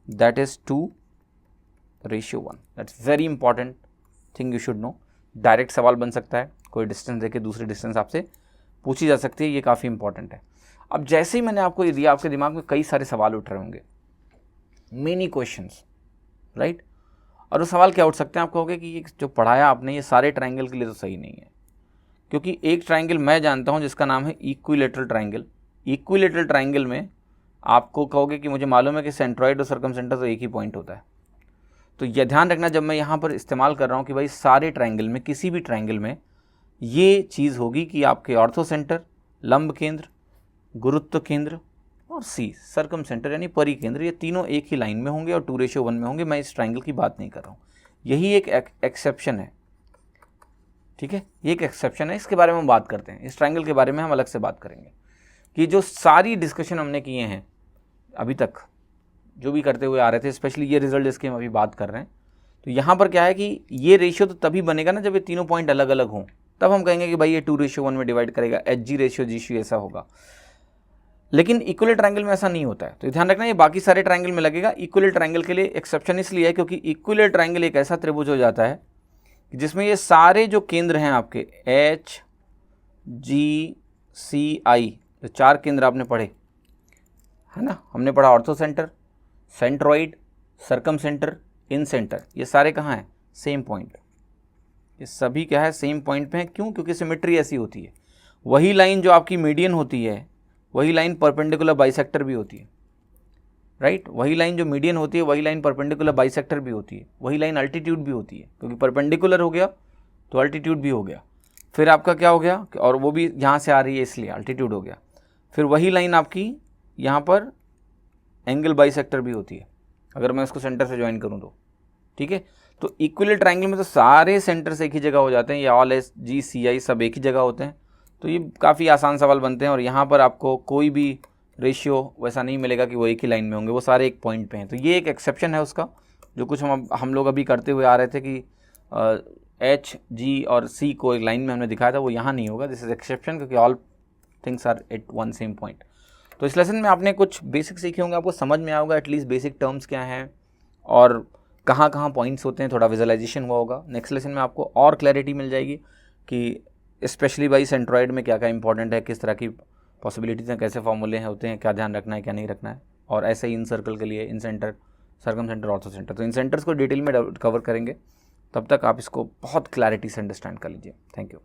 [SPEAKER 1] that is 2:1। That's very important thing you should know. Direct सवाल बन सकता है, कोई डिस्टेंस देके दूसरी डिस्टेंस आपसे पूछी जा सकती है, ये काफ़ी इंपॉर्टेंट है। अब जैसे ही मैंने आपको ये दिया, आपके दिमाग में कई सारे सवाल उठ रहे होंगे, मेनी क्वेश्चंस, राइट। और वो सवाल क्या उठ सकते हैं, आप कहोगे कि ये जो पढ़ाया आपने ये सारे ट्रायंगल के लिए तो सही नहीं है, क्योंकि एक ट्रायंगल मैं जानता हूँ जिसका नाम है इक्विलेटरल ट्रायंगल। इक्विलेटरल ट्रायंगल में आपको कहोगे कि मुझे मालूम है कि सेंट्रॉइड और सर्कमसेंटर तो एक ही पॉइंट होता है। तो यह ध्यान रखना जब मैं यहाँ पर इस्तेमाल कर रहा हूँ कि भाई सारे ट्रायंगल में, किसी भी ट्रायंगल में ये चीज़ होगी कि आपके ऑर्थो सेंटर, लंब केंद्र, गुरुत्व केंद्र और सी सर्कम सेंटर यानी परिकेंद्र, ये तीनों एक ही लाइन में होंगे और 2:1 में होंगे। मैं इस ट्रायंगल की बात नहीं कर रहा हूँ, यही एक एक्सेप्शन है, ठीक है, ये एक एक्सेप्शन है, इसके बारे में हम बात करते हैं। इस ट्रायंगल के बारे में हम अलग से बात करेंगे कि जो सारी डिस्कशन हमने किए हैं अभी तक, जो भी करते हुए आ रहे थे, स्पेशली ये रिजल्ट जिसकी हम अभी बात कर रहे हैं, तो यहाँ पर क्या है कि ये रेशियो तो तभी बनेगा ना जब ये तीनों पॉइंट अलग अलग हों, तब हम कहेंगे कि भाई ये 2:1 में डिवाइड करेगा, HG रेशियो GC ऐसा होगा। लेकिन इक्विलेटरल ट्रायंगल में ऐसा नहीं होता है, तो ध्यान रखना ये बाकी सारे ट्रायंगल में लगेगा। इक्विलेटरल ट्रायंगल के लिए एक्सेप्शन इसलिए है क्योंकि इक्विलेटरल ट्रायंगल एक ऐसा त्रिभुज हो जाता है जिसमें ये सारे जो केंद्र हैं आपके HGCI, जो 4 केंद्र आपने पढ़े है ना, हमने पढ़ा orthocentre, centroid, circumcentre, incentre, ये सारे कहाँ हैं, सेम पॉइंट, ये सभी क्या है, सेम पॉइंट पे हैं। क्यों? क्योंकि सिमेट्री ऐसी होती है। वही लाइन जो आपकी मीडियन होती है, वही लाइन परपेंडिकुलर बाइसेक्टर भी होती है, राइट। वही लाइन जो मीडियन होती है, वही लाइन परपेंडिकुलर बाइसेक्टर भी होती है, वही लाइन अल्टीट्यूड भी होती है, क्योंकि परपेंडिकुलर हो गया तो अल्टीट्यूड भी हो गया, फिर आपका क्या हो गया, और वो भी यहाँ से आ रही है इसलिए अल्टीट्यूड हो गया, फिर वही लाइन आपकी यहाँ पर एंगल बाइसेक्टर भी होती है, अगर मैं उसको सेंटर से ज्वाइन करूँ तो, ठीक है। तो इक्विलेटरल ट्रायंगल में तो सारे सेंटर्स एक ही जगह हो जाते हैं, ये ऑल HGCI सब एक ही जगह होते हैं, तो ये काफ़ी आसान सवाल बनते हैं। और यहाँ पर आपको कोई भी रेशियो वैसा नहीं मिलेगा कि वो एक ही लाइन में होंगे, वो सारे एक पॉइंट पे हैं। तो ये एक एक्सेप्शन है उसका, जो कुछ हम लोग अभी करते हुए आ रहे थे कि H, G और C को एक लाइन में हमने दिखाया था, वो यहाँ नहीं होगा, दिस इज एक्सेप्शन, क्योंकि all things are at one same point. तो इस लेसन में आपने कुछ बेसिक सीखे होंगे, आपको समझ में आएगा एटलीस्ट बेसिक टर्म्स क्या हैं और कहाँ कहाँ पॉइंट्स होते हैं, थोड़ा विजुअलाइजेशन हुआ होगा। नेक्स्ट लेसन में आपको और क्लैरिटी मिल जाएगी कि स्पेशली बाई सेंट्रॉइड में क्या क्या इंपॉर्टेंट है, किस तरह की पॉसिबिलिटीज़ हैं, कैसे फॉर्मूले हैं होते हैं, क्या ध्यान रखना है क्या नहीं रखना है, और ऐसे ही इन सर्कल के लिए incentre, circumcentre, orthocentre. तो इन सेंटर्स को डिटेल में कवर करेंगे, तब तक आप इसको बहुत क्लैरिटी से अंडरस्टैंड कर लीजिए। Thank you.